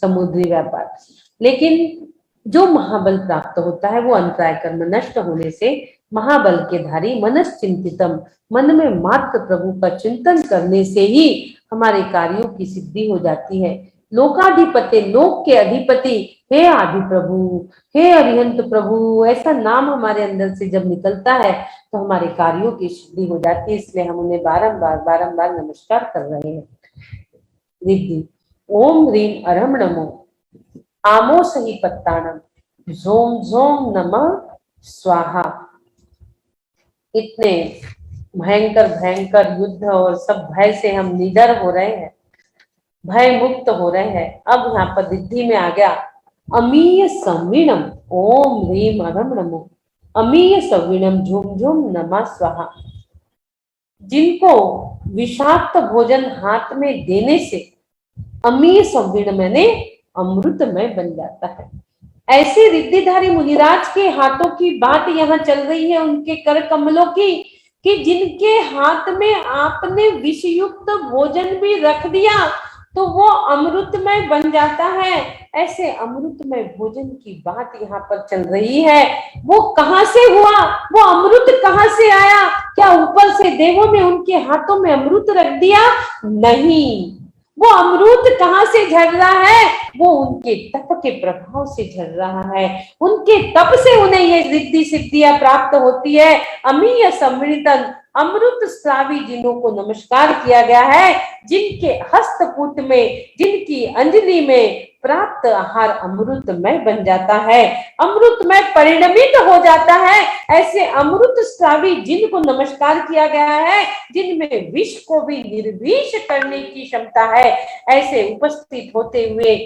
समुद्री व्यापार। लेकिन जो महाबल प्राप्त होता है वो अंतराय कर्म नष्ट होने से महाबल के धारी मनश्चिंतितम, मन में मात्र प्रभु का चिंतन करने से ही हमारे कार्यों की सिद्धि हो जाती है। लोकाधिपति, लोक के अधिपति, हे आदि प्रभु, हे अरिहंत प्रभु, ऐसा नाम हमारे अंदर से जब निकलता है तो हमारे कार्यों की सिद्धि हो जाती है। इसलिए हम उन्हें बारंबार बारंबार नमस्कार कर रहे हैं। रिद्धि ओम ह्रीम अरम नमो आमो सही पत्तानम झोम झोम नमः स्वाहा। इतने भयंकर भयंकर युद्ध और सब भय से हम निडर हो रहे हैं। भय मुक्त हो रहे हैं। अब यहाँ पर रिद्धि में आ गया अमीय संवीणम ओम ह्रीम अरम नमो। अमीय संवीणम झुम झुम नमः स्वाहा। जिनको विषाक्त भोजन हाथ में देने से अमीय संवीण मैंने अमृतमय बन जाता है। ऐसे रिद्धिधारी मुनिराज के हाथों की बात यहाँ चल रही है, उनके कर कमलों की, कि जिनके हाथ में आपने विषयुक्त भोजन भी रख दिया तो वो अमृतमय बन जाता है। ऐसे अमृतमय भोजन की बात यहाँ पर चल रही है। वो कहां से हुआ, वो अमृत कहां से आया? क्या ऊपर से देवों ने उनके हाथों में अमृत रख दिया? नहीं, वो अमृत कहां से झड़ रहा है? वो उनके तप के प्रभाव से झड़ रहा है। उनके तप से उन्हें ये रिद्धि सिद्धियां प्राप्त होती है। अमीय सम्मिलितन अमृत स्रावी जिन्हों को नमस्कार किया गया है, जिनके हस्तपुट में, जिनकी अंजलि में प्राप्त आहार अमृतमय बन जाता है, अमृतमय परिणमित हो जाता है। ऐसे अमृत स्रावी जिनको नमस्कार किया गया है, जिनमें विष को भी निर्विष करने की क्षमता है, ऐसे उपस्थित होते हुए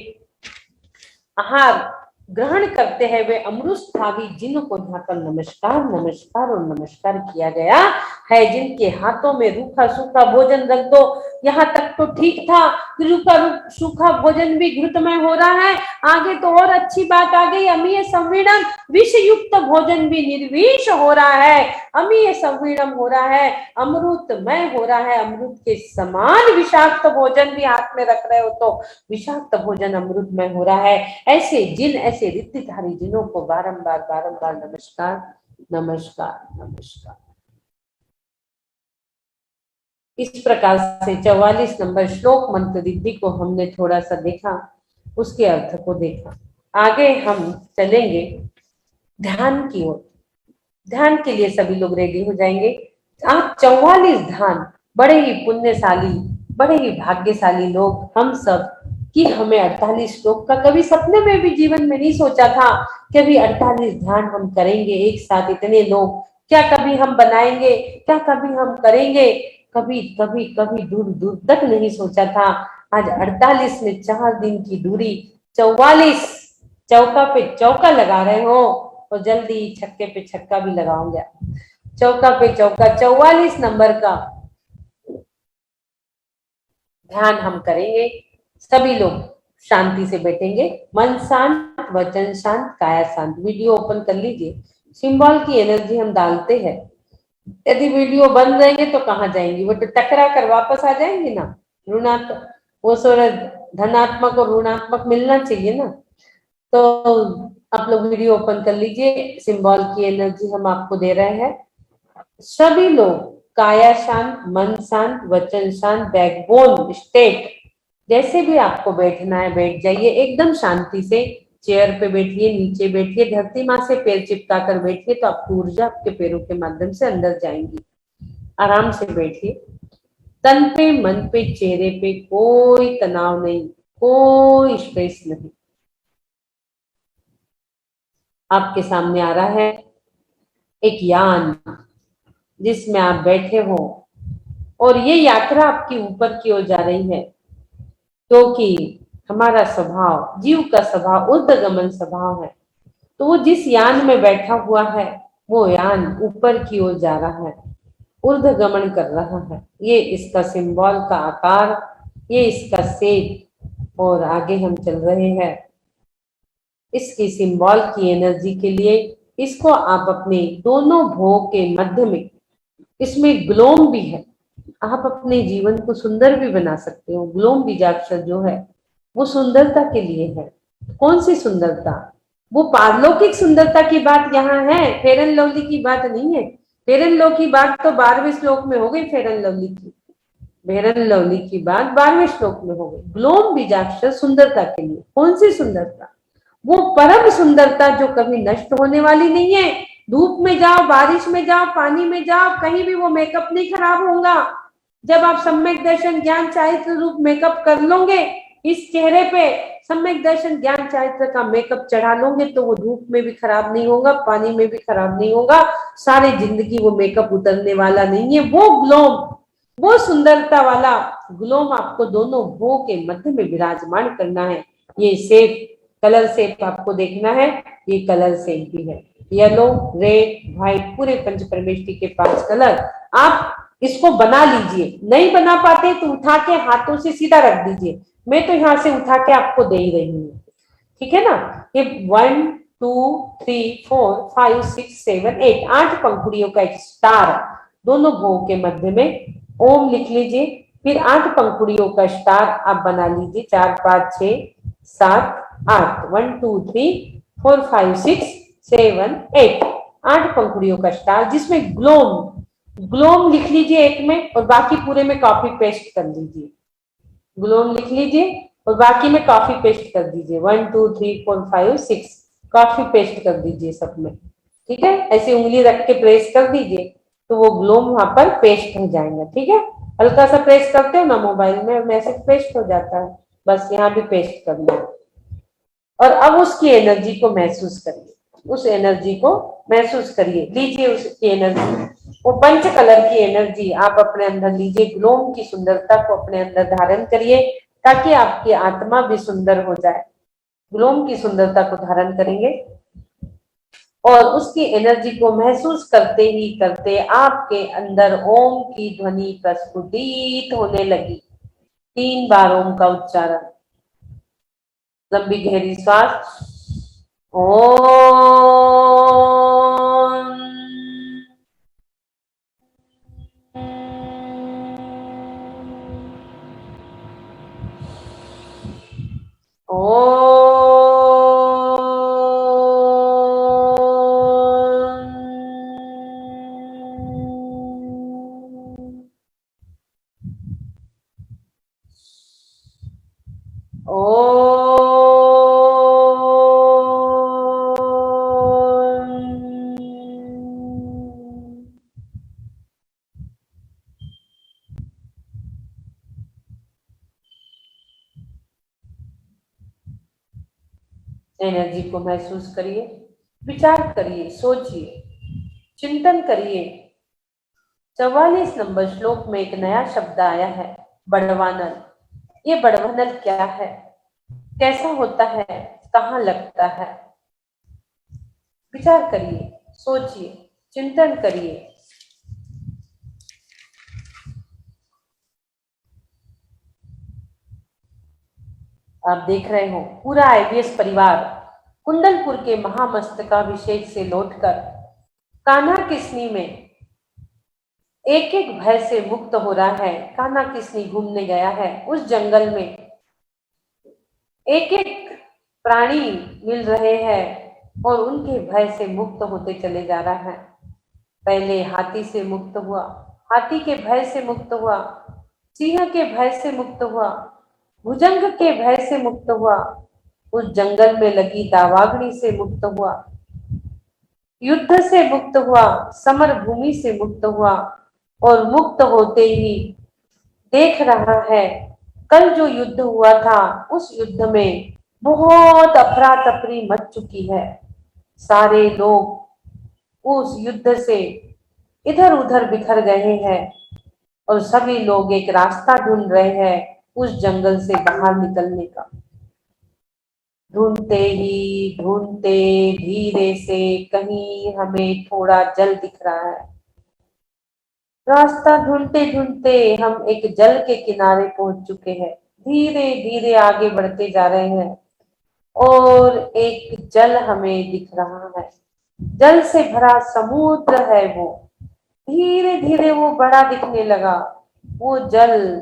आहार ग्रहण करते हैं वे अमृत स्थावी जिनको यहाँ पर नमस्कार नमस्कार और नमस्कार किया गया है। जिनके हाथों में रूखा सूखा भोजन रख दो, यहाँ तक तो ठीक था, रूखा सूखा भोजन भी घृतमय हो रहा है, आगे तो और अच्छी बात आ गई, अमीय संवीणम विष युक्त भोजन भी निर्विष हो रहा है, अमीय संवीणम हो रहा है, अमृतमय हो रहा है। अमृत के समान विषाक्त भोजन भी हाथ में रख रहे हो तो विषाक्त भोजन अमृतमय हो रहा है। ऐसे जिन, ऐसे रिद्धिधारी जिनों को बारंबार बारंबार नमस्कार नमस्कार नमस्कार। इस प्रकार से 44 नंबर श्लोक मंत्र रिद्धि को हमने थोड़ा सा देखा, उसके अर्थ को देखा। आगे हम चलेंगे ध्यान की ओर। ध्यान के लिए सभी लोग रेडी हो जाएंगे। आप 44 ध्यान, बड़े ही पुण्यशाली, बड़े ही भाग्यशाली लोग हम सब कि हमें 48 श्लोक का कभी सपने में भी जीवन में नहीं सोचा था कि अभी 48 ध्यान हम करेंगे एक साथ, इतने लोग क्या कभी हम बनाएंगे, क्या कभी हम करेंगे, कभी कभी कभी दूर दूर तक नहीं सोचा था। आज 48 में 4 दिन की दूरी, 44 चौका पे चौका लगा रहे हो और जल्दी छक्के पे छक्का भी लगाऊंगा। चौका पे चौका 44 नंबर का ध्यान हम करेंगे। सभी लोग शांति से बैठेंगे, मन शांत, वचन शांत, काया शांत। वीडियो ओपन कर लीजिए। सिंबल की एनर्जी हम डालते हैं। यदि वीडियो बंद रहेंगे तो कहाँ जाएंगी? वो तो टकरा कर वापस आ जाएंगी ना। ऋणात्मक, वो धनात्मक और ऋणात्मक मिलना चाहिए ना। तो आप लोग वीडियो ओपन कर लीजिए। सिंबल की एनर्जी हम आपको दे रहे हैं। सभी लोग काया शांत, मन शांत, वचन शांत, बैकबोन स्टेट, जैसे भी आपको बैठना है बैठ जाइए एकदम शांति से। चेयर पे बैठिए, नीचे बैठिए, धरती माँ से पैर चिपका कर बैठिए तो आपकी ऊर्जा आपके पैरों के माध्यम से अंदर जाएंगी। आराम से बैठिए। तन पे, मन पे, चेहरे पे कोई तनाव नहीं, कोई स्ट्रेस नहीं। आपके सामने आ रहा है एक यान जिसमें आप बैठे हो और ये यात्रा आपकी ऊपर की ओर जा रही है, क्योंकि हमारा स्वभाव, जीव का स्वभाव ऊर्ध्वगमन स्वभाव है। तो वो जिस यान में बैठा हुआ है वो यान ऊपर की ओर जा रहा है, ऊर्ध्वगमन कर रहा है। ये इसका सिंबल का आकार, ये इसका शेप, और आगे हम चल रहे हैं इसकी सिंबल की एनर्जी के लिए। इसको आप अपने दोनों भोग के मध्य में, इसमें ग्लोम भी है, आप अपने जीवन को सुंदर भी बना सकते हो। ग्लोम बीजाक्षर जो है वो सुंदरता के लिए है। कौन सी सुंदरता? वो पारलौकिक सुंदरता की बात यहाँ है, फेयर एंड लवली की बात नहीं है। फेयर एंड लव की बात तो 12वें श्लोक में हो गई। फेयर एंड लवली की, फेयर एंड लवली की बात 12वें श्लोक में हो गई। ग्लोम बीजाक्षर सुंदरता के लिए। कौन सी सुंदरता? वो परम सुंदरता जो कभी नष्ट होने वाली नहीं है। धूप में जाओ, बारिश में जाओ, पानी में जाओ, कहीं भी वो मेकअप नहीं खराब होगा। जब आप सम्यक दर्शन ज्ञान चारित्र रूप मेकअप कर लोगे, इस चेहरे पे सम्यक दर्शन ज्ञान चारित्र का मेकअप चढ़ा लोगे तो वो धूप में भी खराब नहीं होगा, पानी में भी खराब नहीं होगा, सारी जिंदगी वो मेकअप उतरने वाला नहीं है। वो ग्लोम, वो सुंदरता वाला ग्लोम आपको दोनों भो के मध्य में विराजमान करना है। ये शेप, कलर शेप आपको देखना है, ये कलर शेप भी है, येलो, रेड, व्हाइट, पूरे पंच परमेष्टि के 5 कलर। आप इसको बना लीजिए, नहीं बना पाते तो उठा के हाथों से सीधा रख दीजिए, मैं तो यहाँ से उठा के आपको दे ही रही हूँ, ठीक है ना। ये 1 2 3 4 5 6 7 8 8 पंखुड़ियों का एक स्टार दोनों भों के मध्य में ओम लिख लीजिए, फिर 8 पंखुड़ियों का स्टार आप बना लीजिए, 4 5 6 7 8 1 2 3 4 5 6 7 8 8 पंखुड़ियों का स्टार, जिसमें ग्लोम ग्लोम लिख लीजिए एक में और बाकी पूरे में कॉपी पेस्ट कर लीजिए। ग्लोम लिख लीजिए और बाकी में कॉपी पेस्ट कर दीजिए, 1 2 3 4 5 6 कॉपी पेस्ट कर दीजिए सब में, ठीक है। ऐसे उंगली रख के प्रेस कर दीजिए तो वो ग्लोम वहां पर पेस्ट हो जाएंगे, ठीक है। हल्का सा प्रेस करते हो ना मोबाइल में, मैसेज पेस्ट हो जाता है, बस यहाँ भी पेस्ट करना है। और अब उसकी एनर्जी को महसूस करिए, उस एनर्जी को महसूस करिए, लीजिए उसकी एनर्जी, वो पंच कलर की एनर्जी आप अपने अंदर लीजिए, ग्लोम की सुंदरता को अपने अंदर धारण करिए ताकि आपकी आत्मा भी सुंदर हो जाए। ग्लोम की सुंदरता को धारण करेंगे और उसकी एनर्जी को महसूस करते ही करते आपके अंदर ओम की ध्वनि प्रस्फुटित होने लगी। 3 बार ओम का उच्चारण, लंबी गहरी सांस, ओम। एनर्जी को महसूस करिए, विचार करिए, सोचिए, चिंतन करिए। 44 नंबर श्लोक में एक नया शब्द आया है, बड़वानल। ये बड़वानल क्या है, कैसा होता है, कहाँ लगता है? विचार करिए, सोचिए, चिंतन करिए। आप देख रहे हो पूरा आईवीएस परिवार कुंडलपुर के महामस्तकाभिषेक से लौटकर कान्हा किस्नी में एक एक भय से मुक्त हो रहा है। कान्हा किस्नी घूमने गया है, उस जंगल में एक एक प्राणी मिल रहे हैं और उनके भय से मुक्त होते चले जा रहा है। पहले हाथी से मुक्त हुआ, हाथी के भय से मुक्त हुआ, सिंह के भय से मुक्त हुआ, भुजंग के भय से मुक्त हुआ, उस जंगल में लगी दावाग्नि से मुक्त हुआ, युद्ध से मुक्त हुआ, समर भूमि से मुक्त हुआ और मुक्त होते ही देख रहा है कल जो युद्ध हुआ था उस युद्ध में बहुत अफरा तफरी मच चुकी है। सारे लोग उस युद्ध से इधर उधर बिखर गए हैं और सभी लोग एक रास्ता ढूंढ रहे हैं उस जंगल से बाहर निकलने का। ढूंढते धीरे से कहीं हमें थोड़ा जल दिख रहा है। रास्ता ढूंढते ढूंढते हम एक जल के किनारे पहुंच चुके हैं। धीरे धीरे आगे बढ़ते जा रहे हैं और एक जल हमें दिख रहा है, जल से भरा समुद्र है वो। धीरे धीरे वो बड़ा दिखने लगा, वो जल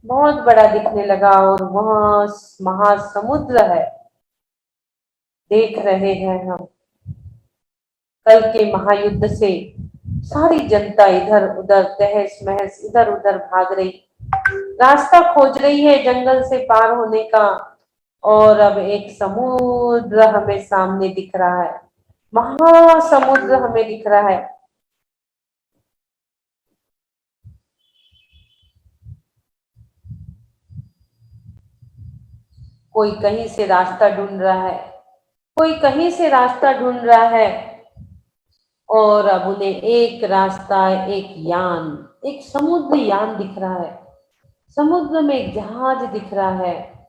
बहुत बड़ा दिखने लगा और वहां महासमुद्र है। देख रहे हैं हम कल के महायुद्ध से सारी जनता इधर उधर तहस महस इधर उधर भाग रही, रास्ता खोज रही है जंगल से पार होने का। और अब एक समुद्र हमें सामने दिख रहा है, महासमुद्र हमें दिख रहा है। कोई कहीं से रास्ता ढूंढ रहा है, कोई कहीं से रास्ता ढूंढ रहा है और अब उन्हें एक रास्ता, एक यान, एक समुद्र यान दिख रहा है। समुद्र में एक जहाज दिख रहा है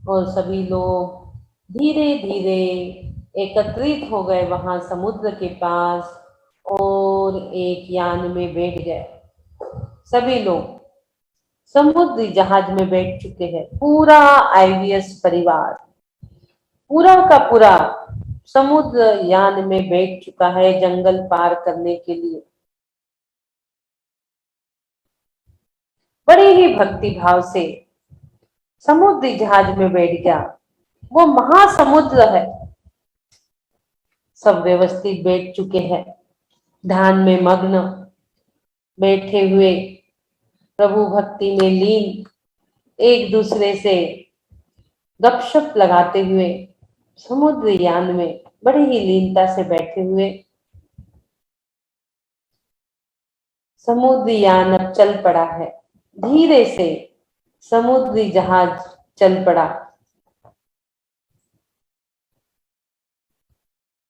और सभी लोग धीरे धीरे एकत्रित हो गए वहां समुद्र के पास और एक यान में बैठ गए। सभी लोग समुद्री जहाज में बैठ चुके हैं, पूरा आईवीएस परिवार पूरा का पूरा समुद्र यान में बैठ चुका है जंगल पार करने के लिए। बड़े ही भक्ति भाव से समुद्री जहाज में बैठ गया। वो महासमुद्र है। सब व्यवस्थित बैठ चुके हैं, ध्यान में मग्न बैठे हुए, प्रभु भक्ति में लीन, एक दूसरे से गपशप लगाते हुए समुद्र यान में बड़ी ही लीनता से बैठे हुए। समुद्री यान अब चल पड़ा है, धीरे से समुद्री जहाज चल पड़ा।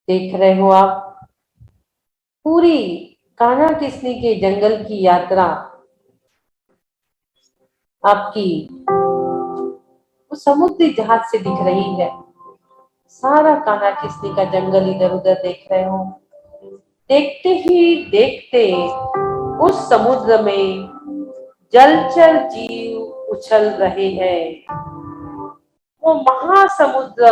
देख रहे हो आप पूरी कान्हा किस्नी के जंगल की यात्रा आपकी उस समुद्री जहाज से दिख रही है। सारा कान्हा किस्नी का जंगल इधर उधर देख रहे हो। देखते ही देखते उस समुद्र में जलचर जीव उछल रहे हैं। वो महासमुद्र,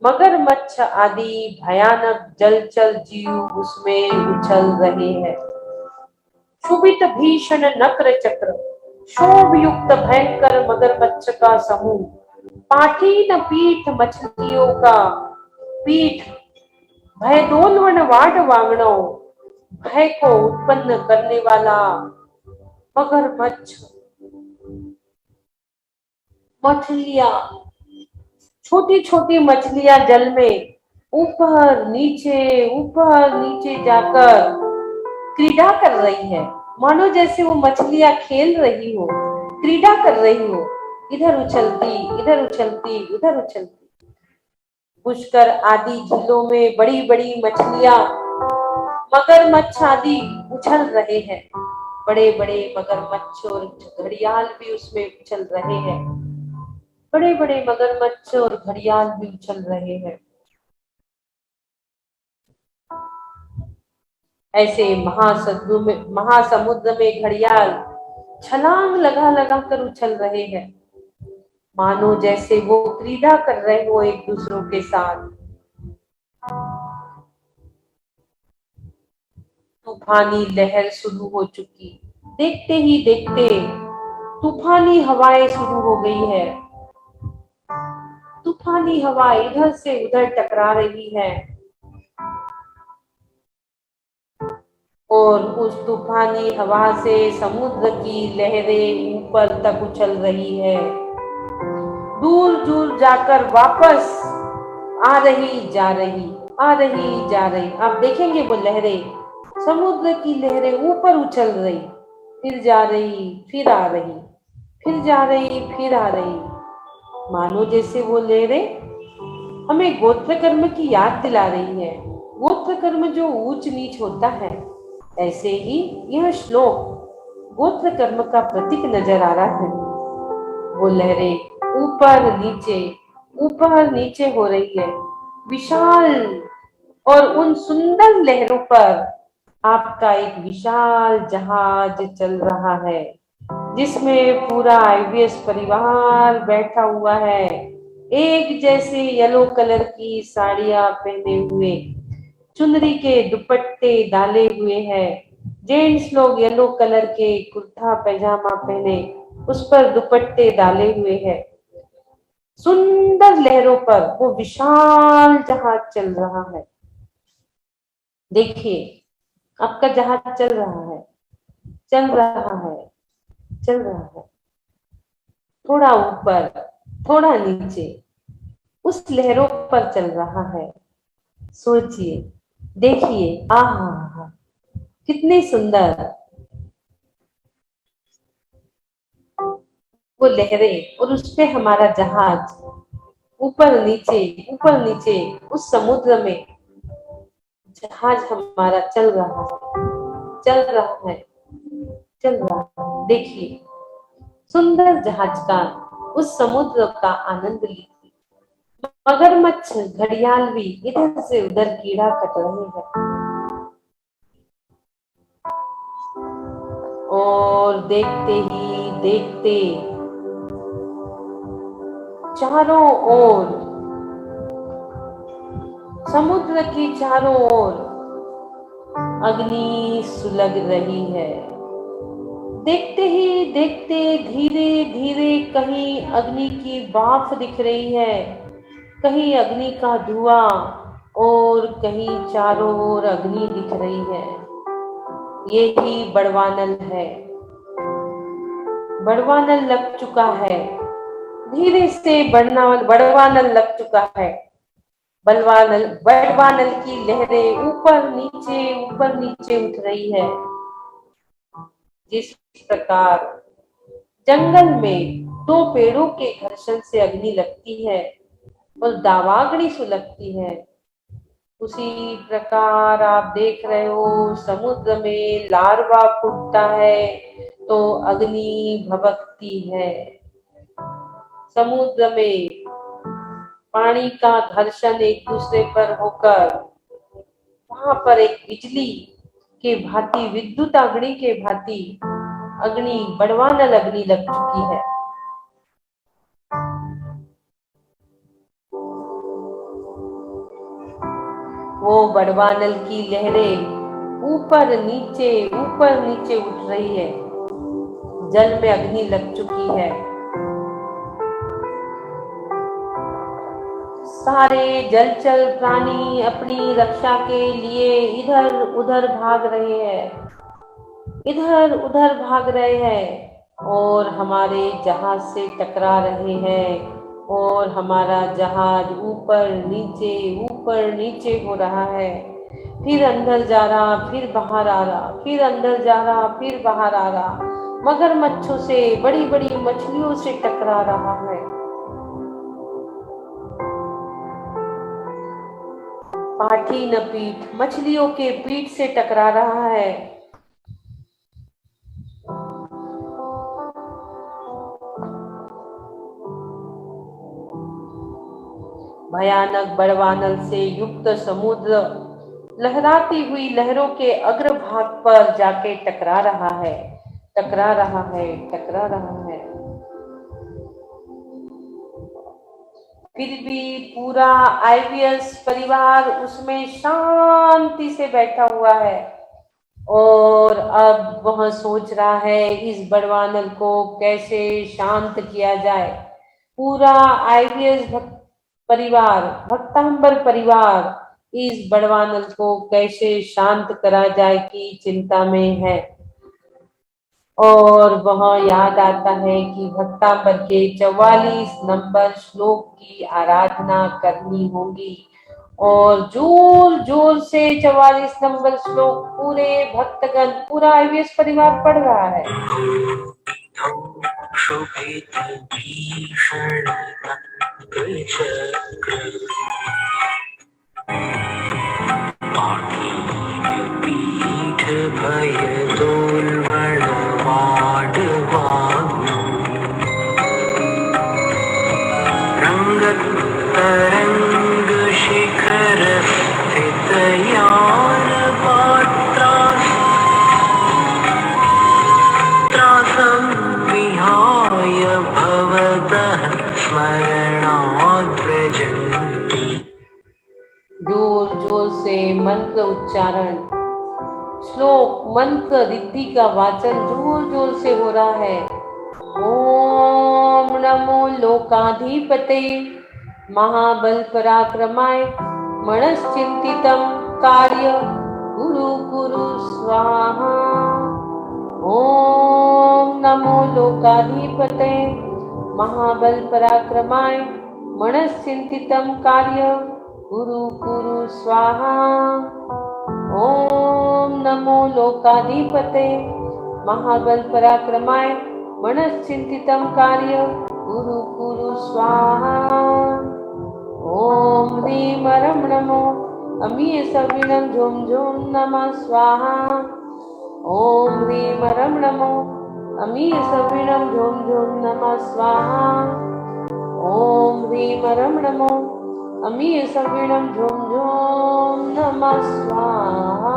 मगरमच्छ आदि भयानक जलचर जीव उसमें उछल रहे हैं। क्षुभित भीषण नक्र चक्र, शोभ युक्त भयंकर मगरमच्छ का समूह, पाठीन पीठ मछलियों का पीठ, भयदोलवन वाट वांगड़ों, भय को उत्पन्न करने वाला मगरमच्छ, मछलियां, छोटी छोटी मछलियां जल में ऊपर नीचे जाकर क्रीड़ा कर रही है, मानो जैसे वो मछलियां खेल रही हो, क्रीड़ा कर रही हो, इधर उछलती उधर उछलती। पुष्कर आदि झीलों में बड़ी बड़ी मछलियां, मगरमच्छ आदि उछल रहे हैं। बड़े बड़े मगरमच्छ और घड़ियाल भी उसमें उछल रहे हैं। बड़े बड़े मगरमच्छ और घड़ियाल भी उछल रहे हैं। ऐसे महासमुद्र में घड़ियाल छलांग लगा लगा कर उछल रहे हैं, मानो जैसे वो क्रीड़ा कर रहे हो एक दूसरों के साथ। तूफानी लहर शुरू हो चुकी, देखते ही देखते तूफानी हवाएं शुरू हो गई है। तूफानी हवा इधर से उधर टकरा रही है और उस तूफानी हवा से समुद्र की लहरें ऊपर तक उछल रही है, दूर दूर जाकर वापस आ रही जा रही। आप देखेंगे वो लहरें, समुद्र की लहरें ऊपर उछल रही, फिर जा रही, फिर आ रही, फिर जा रही, फिर आ रही, मानो जैसे वो लहरें हमें गोत्र कर्म की याद दिला रही है। गोत्र कर्म जो ऊंच नीच होता है, ऐसे ही यह श्लोक गोत्र कर्म का प्रतीक नजर आ रहा है। वो लहरें ऊपर नीचे हो रही है, विशाल, और उन सुंदर लहरों पर आपका एक विशाल जहाज चल रहा है, जिसमें पूरा आईवीएस परिवार बैठा हुआ है। एक जैसे येलो कलर की साड़ियां पहने हुए, चुनरी के दुपट्टे डाले हुए हैं। जेंट्स लोग येलो कलर के कुर्ता पैजामा पहने, उस पर दुपट्टे डाले हुए हैं। सुंदर लहरों पर वो विशाल जहाज चल रहा है। देखिए, आपका जहाज चल रहा है, चल रहा है, चल रहा है, थोड़ा ऊपर, थोड़ा नीचे, उस लहरों पर चल रहा है। सोचिए, देखिए, आहा, कितनी सुंदर वो लहरें और उस पे हमारा जहाज ऊपर नीचे उस समुद्र में जहाज हमारा चल रहा है, चल रहा है, चल रहा है। देखिए, सुंदर जहाज का उस समुद्र का आनंद लीजिए। मगरमच्छ घड़ियाल भी इधर से उधर कीड़ा कट रहे हैं और देखते ही देखते चारों ओर, समुद्र की चारों ओर अग्नि सुलग रही है। देखते ही देखते धीरे धीरे कहीं अग्नि की भाप दिख रही है, कहीं अग्नि का धुआं और कहीं चारों ओर अग्नि दिख रही है। ये ही बड़वानल है। बड़वानल लग चुका है, धीरे से बड़वानल लग चुका है। बड़वानल की लहरें ऊपर नीचे उठ रही है। जिस प्रकार जंगल में दो पेड़ों के घर्षण से अग्नि लगती है और दावाग्नि सुलगती है, उसी प्रकार आप देख रहे हो समुद्र में लार्वा फूटता है तो अग्नि भभकती है। समुद्र में पानी का घर्षण एक दूसरे पर होकर वहां पर एक बिजली के भांति, विद्युत अग्नि के भांति अग्नि, बड़वानल अग्नि लग चुकी है। वो बड़वानल की लहरें ऊपर नीचे उठ रही है। जल में अग्नि लग चुकी है। सारे जलचर प्राणी अपनी रक्षा के लिए इधर उधर भाग रहे हैं और हमारे जहाज से टकरा रहे हैं और हमारा जहाज ऊपर नीचे हो रहा है। फिर अंदर जा रहा, फिर बाहर आ रहा, फिर अंदर जा रहा, फिर बाहर आ रहा। मगरमच्छों से, बड़ी बड़ी मछलियों से टकरा रहा है। पाठी न पीठ, मछलियों के पीठ से टकरा रहा है। भयानक बड़वानल से युक्त समुद्र लहराती हुई लहरों के अग्रभाग पर जाके टकरा रहा है। फिर भी पूरा आईवीएस परिवार उसमें शांति से बैठा हुआ है और अब वह सोच रहा है इस बड़वानल को कैसे शांत किया जाए। पूरा आईवीएस परिवार, भक्तांबर परिवार इस बड़वानल को कैसे शांत करा जाए की चिंता में है। और वह याद आता है कि भक्तांबर के 44 नंबर श्लोक की आराधना करनी होगी और जोर जोर से 44 नंबर श्लोक पूरे भक्तगण, पूरा आईवीएस परिवार पढ़ रहा है। पीठ भय दोलवण रंगत तरंग शिखर स्थित यान त्रासं विहाय भवतः स्मरणात् व्रजन्ति। जोर जोर से मंत्र उच्चारण, श्लोक, मंत्र, रिद्धि का वाचन जोर जोर से हो रहा है। ओम नमो लोकाधिपते महाबल पराक्रमाय मनश्चिंतितं कार्य गुरु गुरु स्वाहा। ओम नमो लोकाधिपते महाबल पराक्रमाय मनश्चिंतितं कार्य गुरु गुरु स्वाहा। ओम नमो लोकाधिपते महाबल पराक्रमाय मनश्चिंतितं कार्य गुरु गुरु स्वाहा। ओम ह्रीं रं नमो अमीय सविणं झों झों नमः स्वाहा। ओम ह्रीं रं नमो अमी सवीणम झोम झोम नमः स्वाहा। ओम ह्रीम रम नमो अमी सवीणम झोम झोम नमः स्वाहा।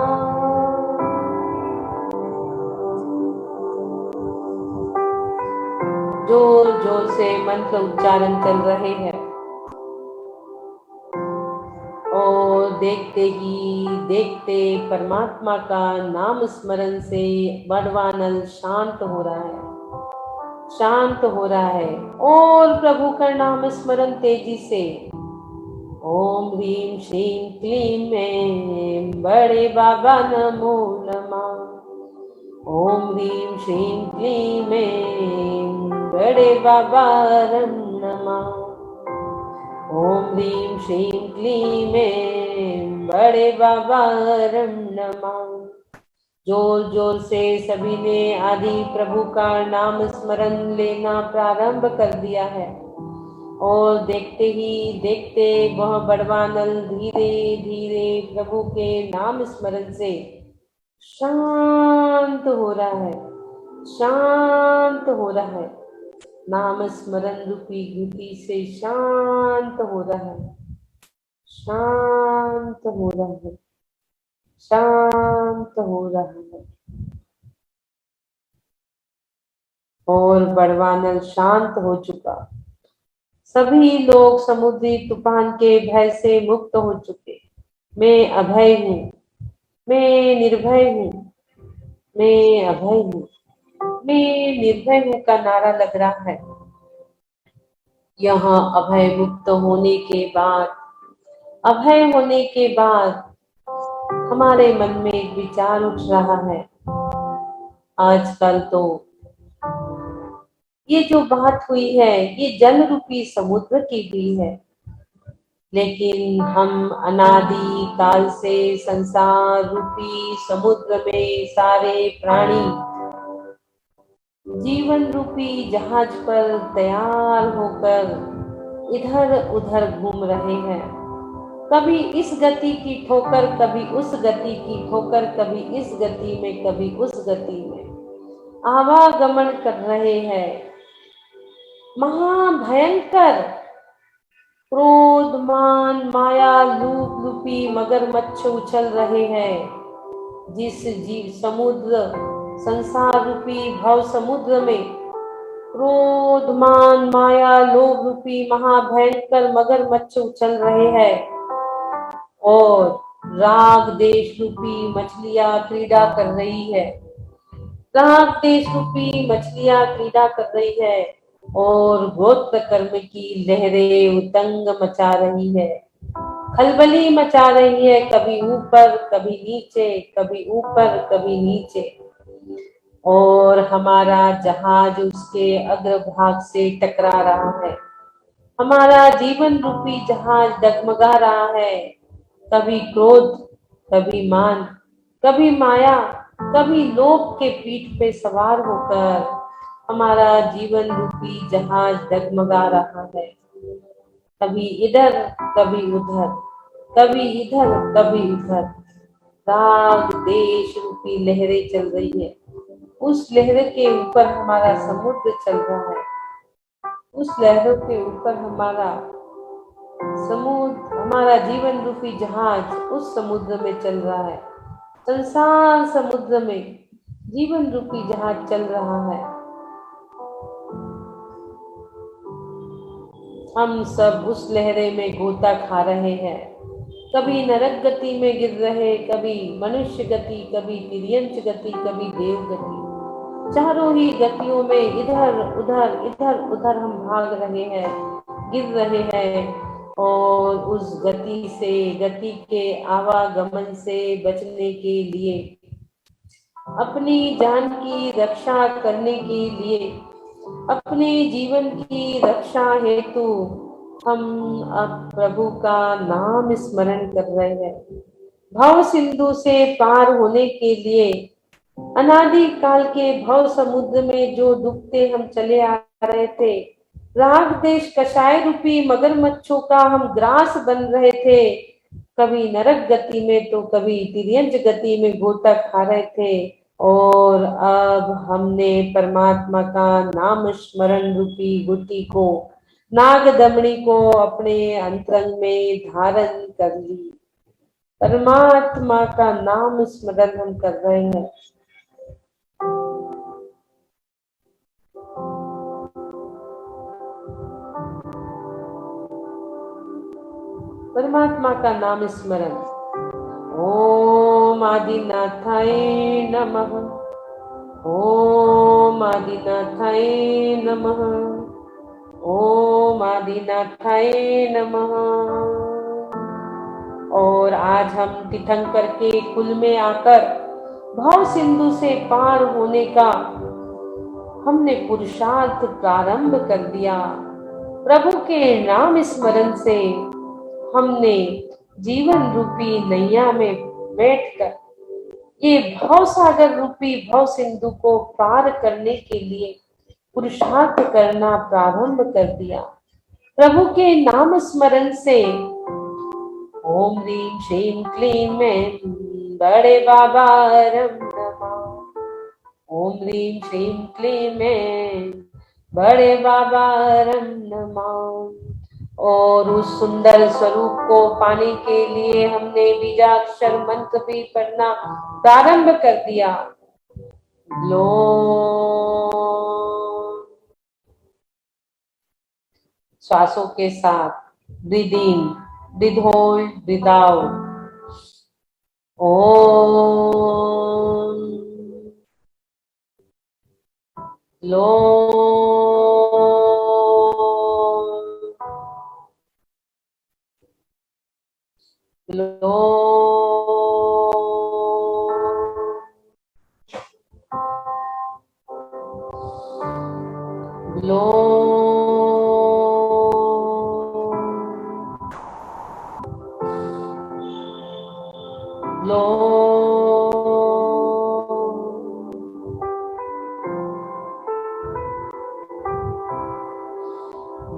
जोर जोर से मंत्र उच्चारण चल रहे हैं और देखते ही देखते परमात्मा का नाम स्मरण से बड़वानल शांत हो रहा है, शांत हो रहा है। और प्रभु का नाम स्मरण तेजी से ओम ह्रीम श्रीम क्लीम ऐं बड़े बाबा नमो नमः। ओम ह्रीम श्रीम क्लीम ऐं बड़े बाबा रम नमः। ओम ह्रीम श्रीम क्लीम ऐं बड़े बाबा रम नमः। जोर जोर से सभी ने आदि प्रभु का नाम स्मरण लेना प्रारंभ कर दिया है और देखते ही देखते वह बड़वानल धीरे धीरे प्रभु के नाम स्मरण से शांत हो रहा है, शांत हो रहा है। नाम स्मरण रूपी घुटी से शांत हो रहा है, शांत हो रहा है, शांत हो रहा है। और बड़वानल शांत हो चुका। सभी लोग समुद्री तूफान के भय से मुक्त हो चुके। मैं अभय हूँ, मैं निर्भय हूँ, मैं अभय हूँ, मैं निर्भय हूँ का नारा लग रहा है। यहाँ अभय मुक्त होने के बाद, अभय होने के बाद हमारे मन में एक विचार उठ रहा है। आजकल तो ये जो बात हुई है ये जल रूपी समुद्र की भी है, लेकिन हम अनादि काल से संसार रूपी समुद्र में सारे प्राणी जीवन रूपी जहाज पर तैयार होकर इधर उधर घूम रहे हैं। कभी इस गति की ठोकर, कभी उस गति की ठोकर, कभी इस गति में, कभी उस गति में आवागमन कर रहे हैं। महाभयंकर क्रोध मान माया लूप लूपी मगरमच्छ उछल रहे हैं। जिस जीव समुद्र संसार रूपी भव समुद्र में क्रोध मान माया लोभ रूपी महाभयंकर मगरमच्छ उछल रहे हैं और राग देश रूपी मछलियां क्रीड़ा कर रही है। राग देश रूपी मछलियां क्रीड़ा कर रही है और गोत्र कर्म की लहरें उतंग मचा रही है, खलबली मचा रही है। कभी ऊपर कभी नीचे, कभी ऊपर कभी नीचे। और हमारा जहाज उसके अग्रभाग से टकरा रहा है। हमारा जीवन रूपी जहाज डगमगा रहा है। कभी क्रोध, कभी मान, कभी माया, कभी लोभ के पीठ पे सवार होकर हमारा जीवन रूपी जहाज डगमगा रहा है। कभी इधर कभी उधर, कभी इधर कभी उधर। राग देश रूपी लहरें चल रही है। उस लहर के ऊपर हमारा समुद्र चल रहा है। उस लहरों के ऊपर हमारा समुद्र, हमारा जीवन रूपी जहाज उस समुद्र में चल रहा है। संसार समुद्र में जीवन रूपी जहाज चल रहा है। हम सब उस लहरे में गोता खा रहे हैं। कभी नरक गति में गिर रहे, कभी मनुष्य गति, कभी तिर्यंच गति, कभी देव गति। चारों ही गतियों में इधर उधर हम भाग रहे हैं, गिर रहे हैं। और उस गति से, गति के आवागमन से बचने के लिए, अपनी जान की रक्षा करने के लिए, अपने जीवन की रक्षा हेतु हम अब प्रभु का नाम स्मरण कर रहे हैं। भव सिंधु से पार होने के लिए अनादि काल के भव समुद्र में जो डूबते हम चले आ रहे थे, राग देश कषाय रूपी मगरमच्छों का हम ग्रास बन रहे थे। कभी नरक गति में तो कभी तिर्यंच गति में गोता खा रहे थे और अब हमने परमात्मा का नाम स्मरण रूपी गुटी को, नागदमनी को अपने अंतरंग में धारण कर ली। परमात्मा का नाम स्मरण हम कर रहे हैं। परमात्मा का नाम स्मरण। ओम आदिनाथाय नमः। ओम आदिनाथाय नमः। ओम आदिनाथाय नमः। और आज हम तीर्थंकर के कुल में आकर भव सिंधु से पार होने का हमने पुरुषार्थ प्रारंभ कर दिया। प्रभु के नाम स्मरण से हमने जीवन रूपी नैया में बैठकर ये भव सागर रूपी भव सिंधु को पार करने के लिए पुरुषार्थ करना प्रारंभ कर दिया। प्रभु के नाम स्मरण से ओम ह्रीं श्रीं क्लीं में बड़े बाबा रम नमः। ओम ह्रीं श्रीं क्लीं में बड़े बाबा रम नमः। और उस सुंदर स्वरूप को पाने के लिए हमने बीजाक्षर मंत्र भी पढ़ना प्रारंभ कर दिया। लो श्वासों के साथ breathe in, breathe hold, breathe out. Om लो लो लो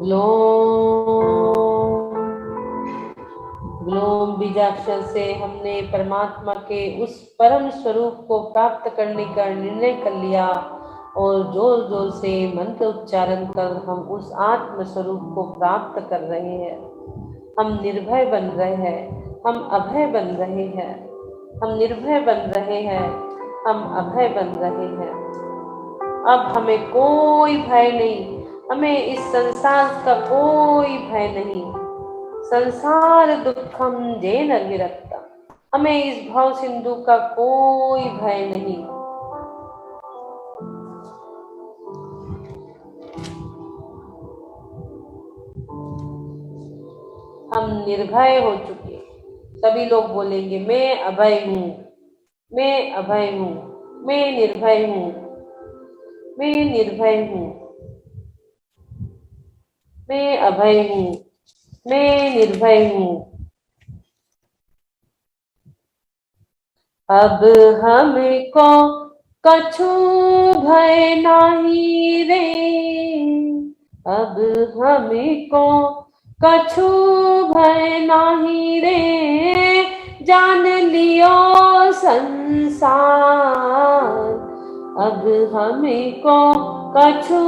लो ग्लोम बीजाक्षर से हमने परमात्मा के उस परम स्वरूप को प्राप्त करने का निर्णय कर लिया और जोर जोर से मंत्र उच्चारण कर हम उस आत्म स्वरूप को प्राप्त कर रहे हैं। हम निर्भय बन रहे हैं, हम अभय बन रहे हैं, हम निर्भय बन रहे हैं, हम अभय बन रहे हैं। अब हमें कोई भय नहीं, हमें इस संसार का कोई भय नहीं। संसार दुखम जेन विरक्ता, हमें इस भाव सिंधु का कोई भय नहीं। हम निर्भय हो चुके। सभी लोग बोलेंगे मैं अभय हूँ, मैं अभय हूँ, मैं निर्भय हूँ, मैं निर्भय हूँ, मैं अभय हूँ, मैं निर्भय हूँ। अब हमको कछु भय नहीं रे, अब हमको कछु भय नहीं रे, जान लियो संसार। अब हमको कछु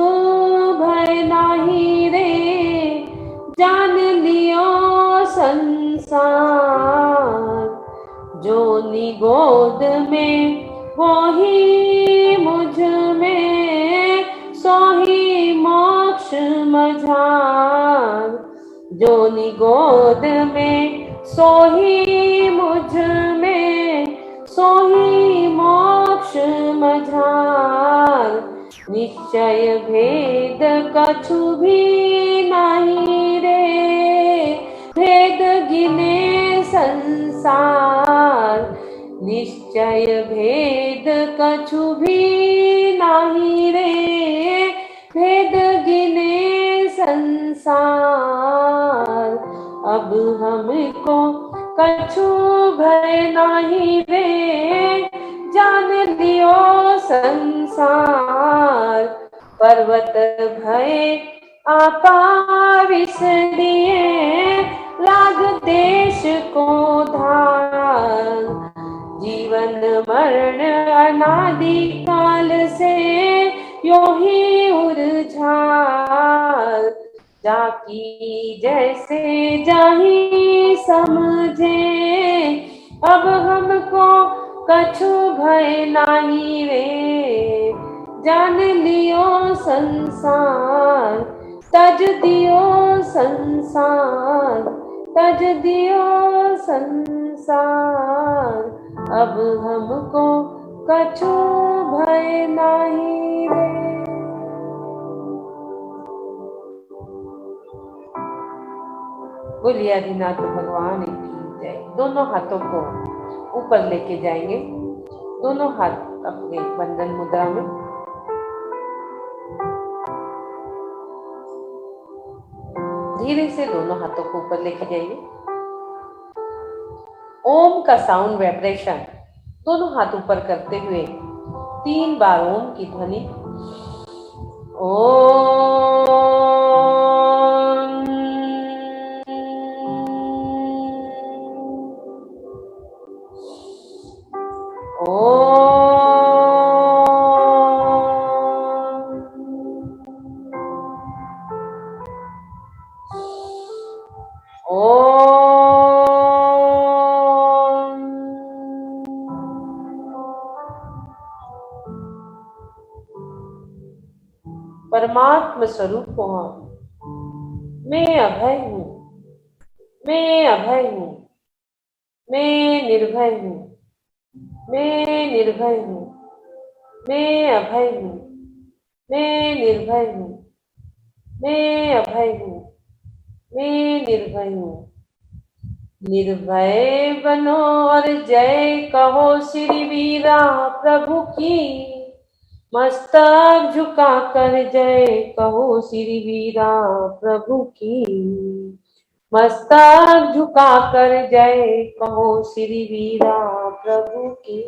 भय नहीं रे, जान लियो संसार। जो निगोद में वो ही मुझ में, सो ही मोक्ष मझार। जो निगोद में सो ही मुझ में, सो ही मोक्ष मझार। निश्चय भेद कछु भी नहीं रे, भेद गिने संसार। निश्चय भेद कछु भी नहीं रे, भेद गिने संसार। अब हमको कछु भय नहीं रे, जान लियो संसार। पर्वत भय आपा विसरिए, लाग देश को धार। जीवन मरण अनादि काल से यो ही उलझाल, जाकी जैसे जाही समझे, अब हमको कछु भय नाही रे, जान लियो संसार, तज दियो संसार, तज दियो संसार, अब हमको कछु भय नाही रे। बोलिए आदिनाथ भगवान की जय। दोनों हाथों को ऊपर लेके जाएंगे, दोनों हाथ अपने बंधन मुद्रा में। धीरे से दोनों हाथों को ऊपर लेके जाइए। ओम का साउंड वाइब्रेशन दोनों हाथ ऊपर करते हुए 3 बार ओम की ध्वनि। परमात्म स्वरूप को हम, मैं अभय हूँ, मैं अभय हूँ, मैं निर्भय हूँ, मैं निर्भय हूँ, मैं अभय हूँ, मैं निर्भय हूँ, मैं अभय हूँ, मैं निर्भय हूँ। निर्भय बनो और जय कहो श्री वीरा प्रभु की, मस्तक झुका कर जय कहो श्री वीरा प्रभु की, मस्तक झुका कर जय कहो श्री वीरा प्रभु की।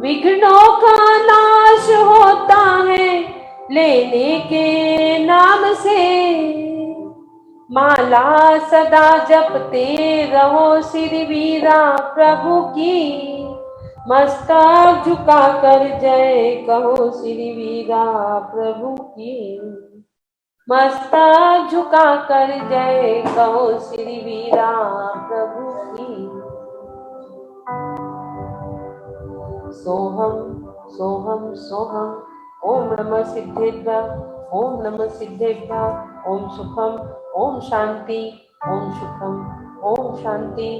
विघ्नों का नाश होता है लेने के नाम से, माला सदा जपते रहो श्री वीरा प्रभु की, मस्तक झुका कर जय कहो श्री वीरा प्रभु की, मस्तक झुका कर जय कहो श्री वीरा प्रभु की। सोहम सोहम सोहम, ओम नमः सिद्धेभ्यः, ओम नमः सिद्धेभ्यः, ओम सुखम, ओम शांति, ओम सुखम, ओम शांति,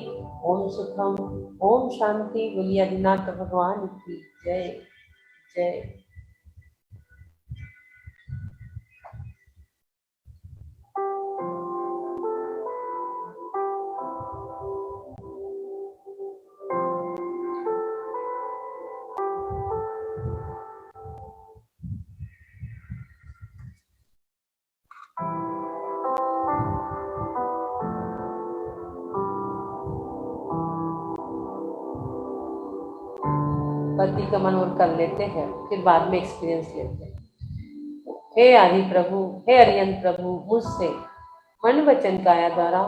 ओम सुखम, ओम शांति। बोलिए आदिनाथ भगवान की जय जय। पति का मनोर कर लेते हैं, फिर बाद में एक्सपीरियंस लेते हैं। हे आदि प्रभु, हे अरियंत प्रभु, मुझसे मन वचन काया द्वारा,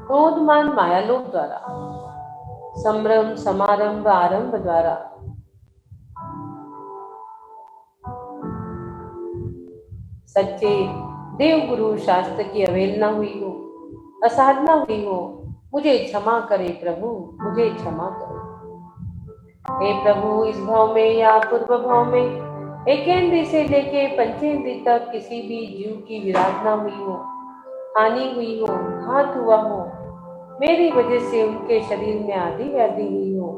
क्रोधमान माया लोक द्वारा, संभ्रम समारंभ आरंभ द्वारा, सच्चे देव गुरु शास्त्र की अवहेलना हुई हो, असाधना हुई हो, मुझे क्षमा करे प्रभु, मुझे क्षमा करे। हे प्रभु, इस भाव में या पूर्व भाव में एकेंद्री से लेके पंचेंद्री तक किसी भी जीव की विराधना हुई हो, हानि हुई हो, घात हुआ हो, मेरी वजह से उनके शरीर में आदि व्याधि हुई हो,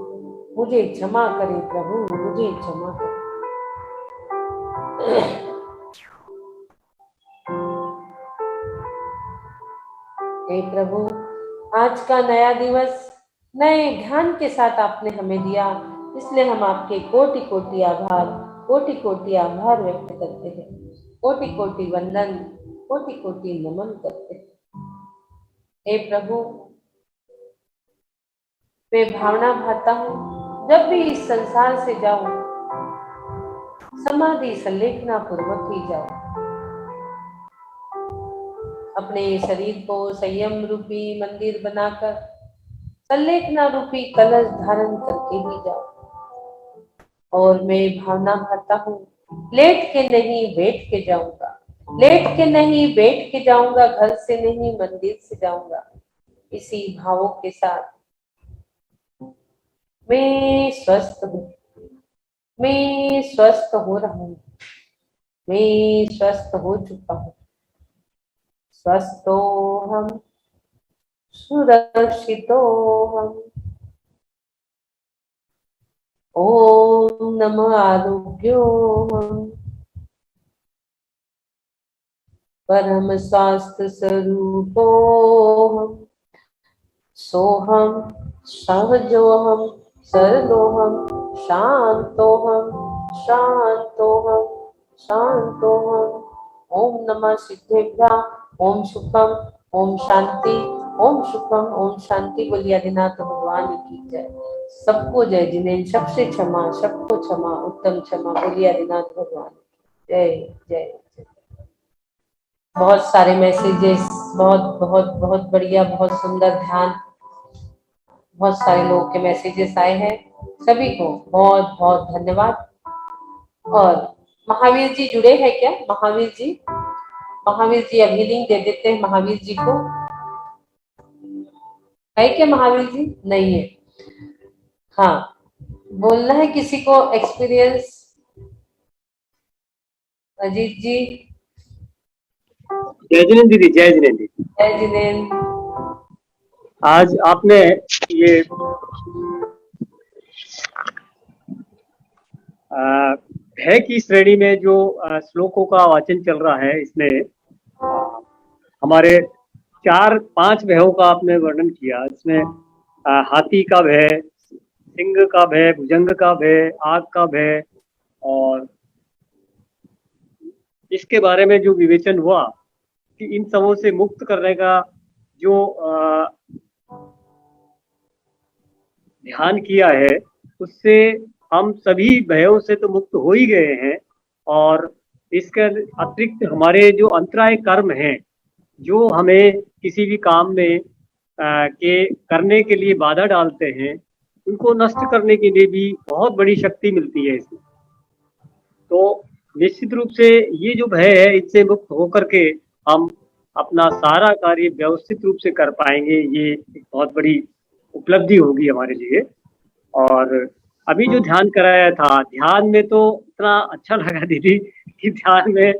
मुझे क्षमा करे प्रभु, मुझे क्षमा करे। हे प्रभु, आज का नया दिवस नए ध्यान के साथ आपने हमें दिया, इसलिए हम आपके कोटि कोटि आभार, कोटि कोटि आभार व्यक्त करते हैं, कोटि कोटि वंदन, कोटि कोटि नमन करते हैं। हे प्रभु, मैं भावना भाता हूँ, जब भी इस संसार से जाऊं, समाधि संलेखना पूर्वक ही जाऊं, अपने शरीर को संयम रूपी मंदिर बनाकर संलेखना रूपी कलश धारण करके ही जाओ। और मैं भावना भरता हूँ, लेट के नहीं बैठ के जाऊंगा, लेट के नहीं बैठ के जाऊंगा, घर से नहीं मंदिर से जाऊंगा। इसी भावों के साथ मैं स्वस्थ हूँ, मैं स्वस्थ हो रहा हूँ, मैं स्वस्थ हो चुका हूँ। स्वस्थो हम, सुरक्षितो हम। ओम नमः आरोग्यो हम, परम स्वास्थ्य स्वरूपो हम। सोहम, सहजोहम, सरलोहम, शांतोहम, शांतोहम, शांतोहम। ओम नमः सिद्धेभ्यां, ओम सुखम, ओम शांति, ओम सुखम, ओम शांति। बोलिए आदिनाथ भगवान की जय। सबको जय जिनेन्द्र, सबसे क्षमा, सबको क्षमा, उत्तम क्षमा। बोलिए आदिनाथ भगवान की जय जय जय। बहुत सारे मैसेजेस, बहुत बहुत बहुत बढ़िया, बहुत सुंदर ध्यान, बहुत सारे लोगों के मैसेजेस आए हैं। सभी को बहुत बहुत धन्यवाद। और महावीर जी जुड़े हैं क्या? महावीर जी, महावीर जी अभी लिंक दे देते हैं महावीर जी को। है क्या महावीर जी? नहीं है। हाँ, बोलना है किसी को एक्सपीरियंस? अजीत जी। जय जिनेन्द्र दीदी, जय जिनेन्द्र। जय जिनेन्द्र। आज आपने ये भय की श्रेणी में जो श्लोकों का वाचन चल रहा है, इसमें हमारे 4-5 भयों का आपने वर्णन किया। इसमें हाथी का भय, सिंह का भय, भुजंग का भय, आग का भय, और इसके बारे में जो विवेचन हुआ कि इन सबों से मुक्त करने का जो ध्यान किया है, उससे हम सभी भयों से तो मुक्त हो ही गए हैं। और इसके अतिरिक्त हमारे जो अंतराय कर्म हैं, जो हमें किसी भी काम में के करने के लिए बाधा डालते हैं, उनको नष्ट करने के लिए भी बहुत बड़ी शक्ति मिलती है इसमें। तो निश्चित रूप से ये जो भय है, इससे मुक्त होकर के हम अपना सारा कार्य व्यवस्थित रूप से कर पाएंगे। ये एक बहुत बड़ी उपलब्धि होगी हमारे लिए। और अभी जो ध्यान कराया था, ध्यान में तो इतना अच्छा लगा दीदी कि ध्यान में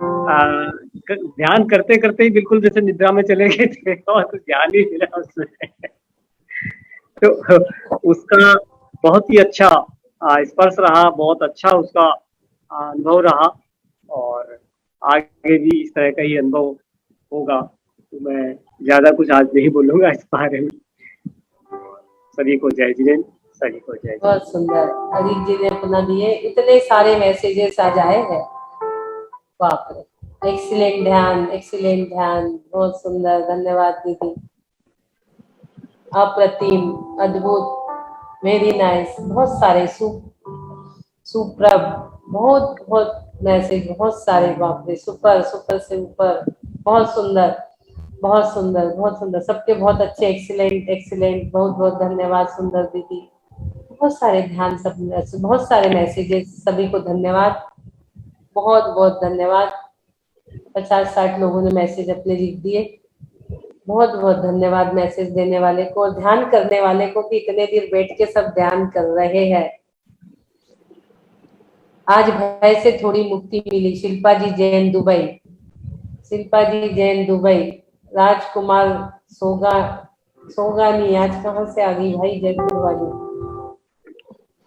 ध्यान करते करते ही बिल्कुल जैसे निद्रा में चले गए थे और कुछ ध्यान ही मिला उसमें। तो उसका बहुत ही अच्छा स्पर्श रहा, बहुत अच्छा उसका अनुभव रहा, और आगे भी इस तरह का ही अनुभव होगा। तो मैं ज्यादा कुछ आज नहीं बोलूंगा इस बारे में। सभी को जय जिनेन्द्र, सभी को जय। बहुत सुंदर अजीत जी ने अपना दिए, इतने सारे मैसेजेस आज आए हैं। बाप रे, एक्सीलेंट ध्यान, एक्सीलेंट ध्यान, बहुत सुंदर। धन्यवाद दीदी, अप्रतिम, अद्भुत, वेरी नाइस। बहुत सारे सुप्रभ, बहुत बहुत मैसेज, बहुत सारे। बाप रे, सुपर सुपर से ऊपर। बहुत सुंदर, बहुत सुंदर, बहुत सुंदर। सबके बहुत अच्छे, एक्सीलेंट एक्सीलेंट। बहुत बहुत धन्यवाद सुंदर दीदी। बहुत सारे ध्यान, सब बहुत सारे मैसेजेस, सभी को धन्यवाद, बहुत बहुत धन्यवाद। 50-60 लोगों ने मैसेज अपने लिख दिए। बहुत बहुत धन्यवाद मैसेज देने वाले को और ध्यान करने वाले को कि इतने देर बैठ के सब ध्यान कर रहे हैं। आज भय से थोड़ी मुक्ति मिली। शिल्पा जी जैन दुबई, शिल्पा जी जैन दुबई। राजकुमार सोगानी आज कहाँ से आ गई भाई? जयपुर वाली।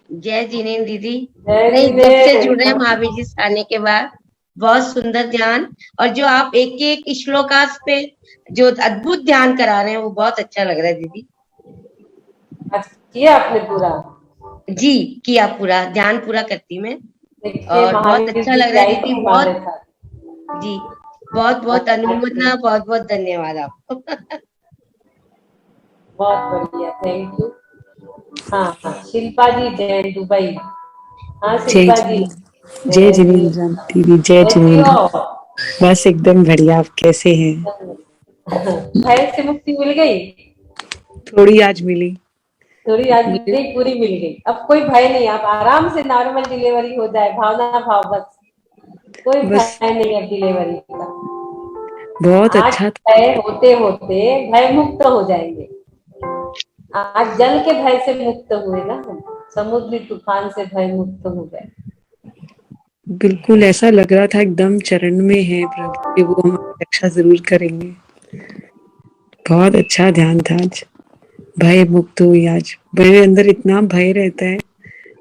जय जिनेन्द्र दीदी। जय नहीं, जब जिनेन्द्र। से जुड़े महावीर जी आने के बाद बहुत सुंदर ध्यान, और जो आप एक एक श्लोकास पे जो अद्भुत ध्यान करा रहे हैं वो बहुत अच्छा लग रहा है दीदी। आज किया आपने पूरा? जी किया, पूरा ध्यान पूरा करती मैं, और बहुत महावीर अच्छा जी लग रहा है आई दीदी। थी बहुत हमारे साथ। जी, बहुत बहुत अनुमोदना, बहुत बहुत धन्यवाद आपको। बहुत बढ़िया, थैंक यू। हाँ हाँ, शिल्पा जी जैन दुबई। हाँ शिल्पा जी, जय जिनेन्द्र दीदी, जय कैसी जिनेन्द्र। हो? बस एकदम बढ़िया, आप कैसे हैं? भय से मुक्ति मिल गई? थोड़ी आज मिली। थोड़ी आज नहीं, पूरी मिल गई। अब कोई भय नहीं, आप आराम से नॉर्मल डिलीवरी हो जाए, भावना भाव बस, कोई बस भय नहीं अब डिलीवरी का। बहुत आज अच्छा था। भय होते होते भय मुक्त हो जाएंगे। आज जल के भय से मुक्त हुए ना हम, समुद्री तूफान से भय मुक्त हो गए। बिल्कुल ऐसा लग रहा था एकदम चरण में है प्रभु कि वो हमारी रक्षा जरूर करेंगे। बहुत अच्छा ध्यान था आज। भय मुक्त हुई आज। मेरे अंदर इतना भय रहता है,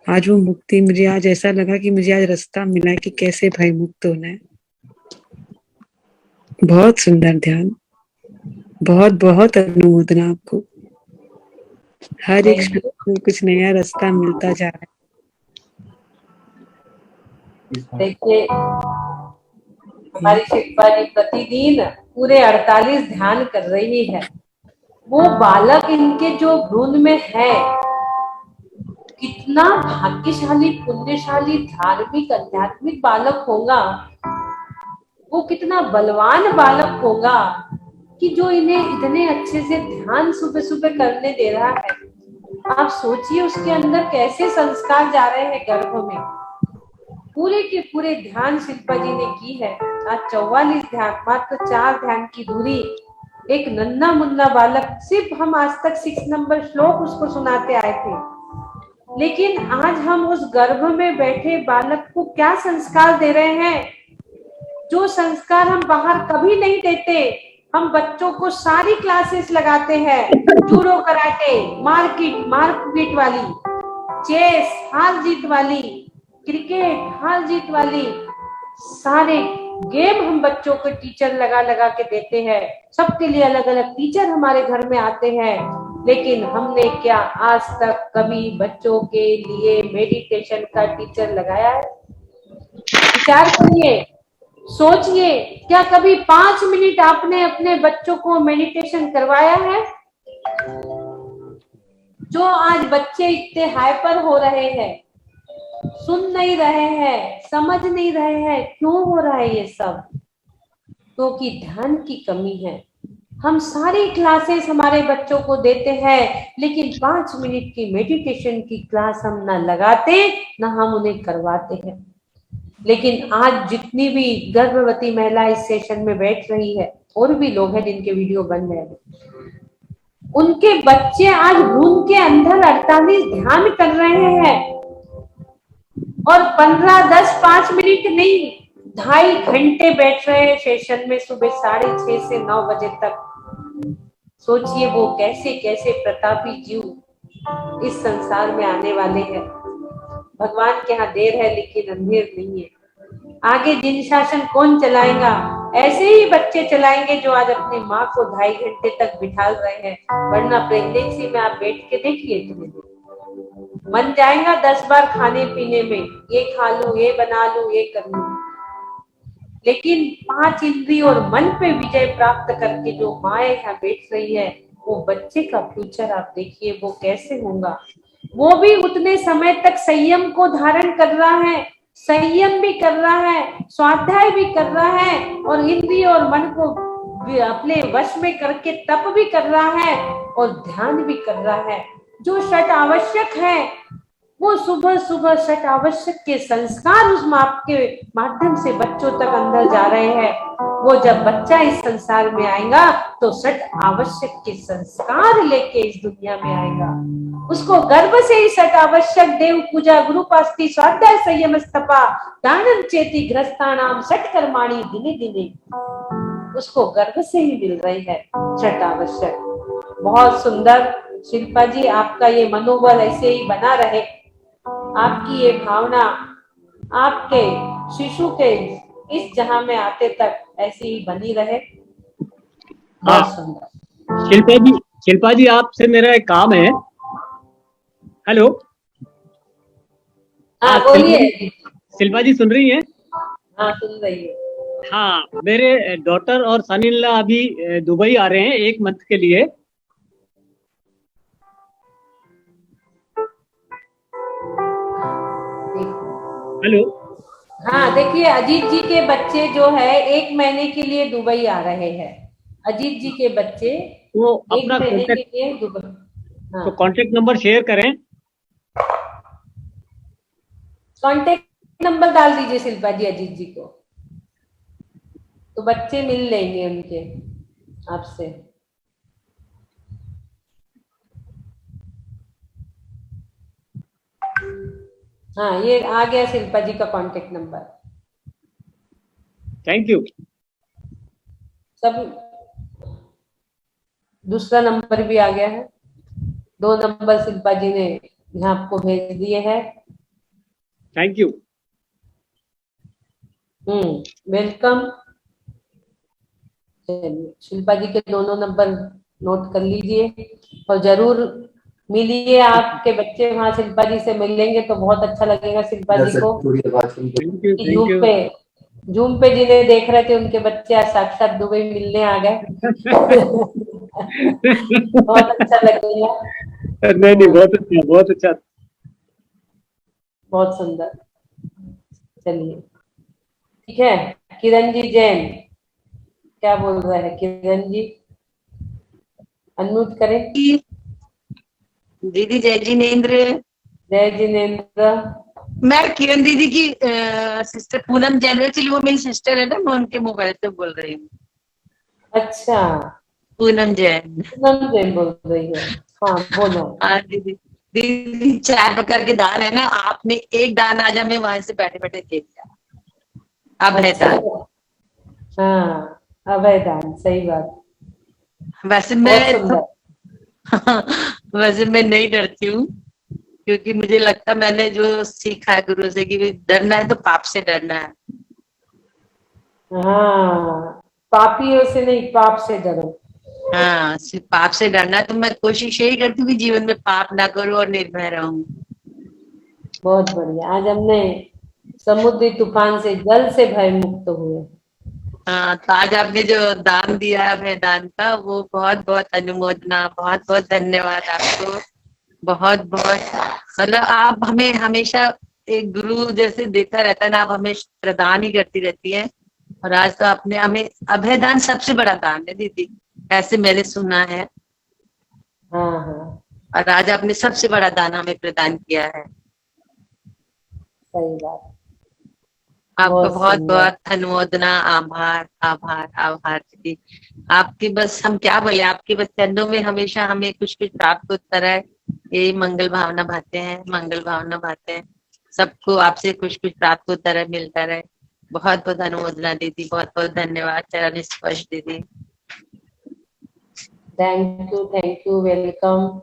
आज वो मुक्ति, मुझे आज ऐसा लगा कि मुझे आज रास्ता मिला है कि कैसे भय मुक्त होना है। बहुत सुंदर ध्यान। बहुत बहुत अनुमोदना आपको। हर एक Thank you। श्लोक में कुछ नया रास्ता मिलता जा रहा देखिए हमारी शिल्पा जी प्रतिदिन पूरे 48 ध्यान कर रही है। वो बालक इनके जो भ्रूण में है, कितना भाग्यशाली, पुण्यशाली, धार्मिक, आध्यात्मिक बालक होगा। वो कितना बलवान बालक होगा कि जो इन्हें इतने अच्छे से ध्यान सुबह सुबह करने दे रहा है। आप सोचिए उसके अंदर कैसे संस्कार जा रहे हैं गर्भ में। पूरे के पूरे ध्यान शिल्पा जी ने की है। आज 44 ध्यान, मात्र 4 ध्यान की दूरी। एक नन्हा मुन्ना बालक, सिर्फ हम आज तक 6 नंबर श्लोक उसको सुनाते आए थे, लेकिन आज हम उस गर्भ में बैठे बालक को क्या संस्कार दे रहे हैं, जो संस्कार हम बाहर कभी नहीं देते। हम बच्चों को सारी क्लासेस लगाते हैं, जूडो कराटे, मारपीट वाली, चेस हार जीत वाली, क्रिकेट हार जीत वाली, सारे गेम हम बच्चों को टीचर लगा लगा के देते हैं। सबके लिए अलग अलग टीचर हमारे घर में आते हैं, लेकिन हमने क्या आज तक कभी बच्चों के लिए मेडिटेशन का टीचर लगाया है? विचार करिए, सोचिए, क्या कभी 5 मिनट आपने अपने बच्चों को मेडिटेशन करवाया है? जो आज बच्चे इतने हाइपर हो रहे हैं, सुन नहीं रहे हैं, समझ नहीं रहे हैं, क्यों हो रहा है ये सब? क्योंकि ध्यान की कमी है। हम सारी क्लासेस हमारे बच्चों को देते हैं, लेकिन 5 मिनट की मेडिटेशन की क्लास हम ना लगाते ना हम उन्हें करवाते हैं। लेकिन आज जितनी भी गर्भवती महिला इस सेशन में बैठ रही है, और भी लोग हैं जिनके वीडियो बन रहे हैं, उनके बच्चे आज भ्रूण के अंदर 48 ध्यान कर रहे हैं। और 15, 10, 5 मिनट नहीं, 2.5 घंटे बैठ रहे हैं सेशन में, सुबह 6:30 से 9 बजे तक। सोचिए वो कैसे कैसे प्रतापी जीव इस संसार में आने वाले हैं। भगवान के यहाँ देर है लेकिन अंधेर नहीं है। आगे जिन शासन कौन चलाएगा? ऐसे ही बच्चे चलाएंगे जो आज अपनी माँ को 2.5 घंटे तक बिठा रहे हैं। वरना प्रेगनेंसी में आप बैठ के देखिए, मन जाएगा 10 बार खाने पीने में, ये खा लूं, ये बना लूं, ये कर लूं। लेकिन 5 इंद्रिय और मन पे विजय प्राप्त करके जो माए यहाँ बैठ रही है, वो बच्चे का फ्यूचर आप देखिए वो कैसे होगा। वो भी उतने समय तक संयम को धारण कर रहा है, संयम भी कर रहा है, स्वाध्याय भी कर रहा है, और इंद्रिय और मन को अपने वश में करके तप भी कर रहा है और ध्यान भी कर रहा है। जो षट आवश्यक है वो सुबह सुबह षट आवश्यक के संस्कार उस माप के माध्यम से बच्चों तक अंदर जा रहे हैं। वो जब बच्चा इस संसार में आएगा तो षट आवश्यक के संस्कार लेके इस दुनिया में आएगा। उसको गर्भ से ही षट आवश्यक देव पूजा, गुरुपास्ति, स्वाध्याय, संयम, तपा, दानम चेति, ग्रस्तानाम षट कर्माणि दिने दिने, उसको गर्भ से ही मिल रही है षट आवश्यक। बहुत सुंदर शिल्पा जी, आपका ये मनोबल ऐसे ही बना रहे, आपकी ये भावना आपके शिशु के इस जहां में आते तक ऐसी ही बनी रहे। बहुत सुंदर। शिल्पा जी आपसे मेरा एक काम है। हेलो, हाँ बोलिए। शिल्पा जी सुन रही हैं? हाँ सुन रही है। हाँ, मेरे डॉटर और सन इन लॉ अभी दुबई आ रहे हैं 1 मंथ के लिए। हेलो, हाँ देखिए, अजीत जी के बच्चे जो है 1 महीने के लिए दुबई आ रहे हैं। अजीत जी के बच्चे वो एक अपना महीने कॉन्टेक्ट, के लिए दुबई। हाँ, तो कॉन्टेक्ट नंबर शेयर करें। कांटेक्ट नंबर डाल दीजिए शिल्पा जी अजीत जी को, तो बच्चे मिल लेंगे उनके आपसे। हाँ, ये आ गया शिल्पा जी का कांटेक्ट नंबर। Thank you. सब दूसरा नंबर भी आ गया है, 2 नंबर शिल्पा जी ने यहाँ आपको भेज दिए हैं। Thank you. वेलकम। चलिए, शिल्पा जी के दोनों नंबर नोट कर लीजिए और जरूर मिलिए, आपके बच्चे वहां शिल्पा जी से मिलेंगे तो बहुत अच्छा लगेगा शिल्पा जी को। Thank you. कि थैंक यू। जूम पे जिन्हें देख रहे थे उनके बच्चे आज साक्षात दुबई मिलने आ गए। बहुत अच्छा लगेगा। नहीं नहीं, बहुत अच्छा, बहुत अच्छा। बहुत सुंदर। चलिए, ठीक है। किरण जी जैन क्या बोल रहे हैं? किरण जी अनम्यूट करें। दीदी जय जिनेन्द्र। जय जिनेन्द्र। मैं किरण दीदी की सिस्टर पूनम जैन, एक्चुअली वो मेरी सिस्टर है ना, मैं उनके मोबाइल से बोल रही हूँ। अच्छा, पूनम जैन। पूनम जैन बोल रही है। हाँ बोलो। हाँ दीदी। दीदी चार प्रकार के दान है ना, आपने एक दान आज हमें वहां से बैठे बैठे दे दिया। अब है अच्छा, दान। हाँ अभय दान, सही बात। वैसे बहुत मैं सुंदर। वैसे मैं नहीं डरती हूँ, क्योंकि मुझे लगता मैंने जो सीखा है गुरु से कि डरना है तो पाप से डरना है। हाँ, पापियों से नहीं, पाप से डरो। हाँ, सिर्फ पाप से डरना है, तो मैं कोशिश यही करती हूँ कि जीवन में पाप ना करूँ और निर्भय रहूं। बहुत बढ़िया, आज हमने समुद्री तूफान से, जल से भय मुक्त हुए। हाँ, तो आज आपने जो दान दिया है अभय दान का, वो बहुत बहुत अनुमोदना, बहुत बहुत धन्यवाद आपको। बहुत बहुत मतलब आप हमें हमेशा एक गुरु जैसे देता रहता है ना, आप हमें प्रदान ही करती रहती है। और आज तो आपने हमें अभय दान सबसे बड़ा दान है दीदी, ऐसे मैंने सुना है। हाँ हाँ, और आज आपने सबसे बड़ा दान हमें प्रदान किया है। सही बात। आपका बहुत बहुत सुंदर। बहुत अनुमोदना, आभार आभार आभार दीदी। आपकी बस हम क्या बोले, आपके बस चरणों में हमेशा हमें कुछ कुछ प्राप्त होता रहे, यही मंगल भावना भाते हैं, मंगल भावना भाते हैं। सबको आपसे कुछ कुछ प्राप्त होता रहे, मिलता रहे। बहुत बहुत अनुमोदना दीदी, बहुत बहुत धन्यवाद। चरण स्पर्श दीदी। Thank you, welcome.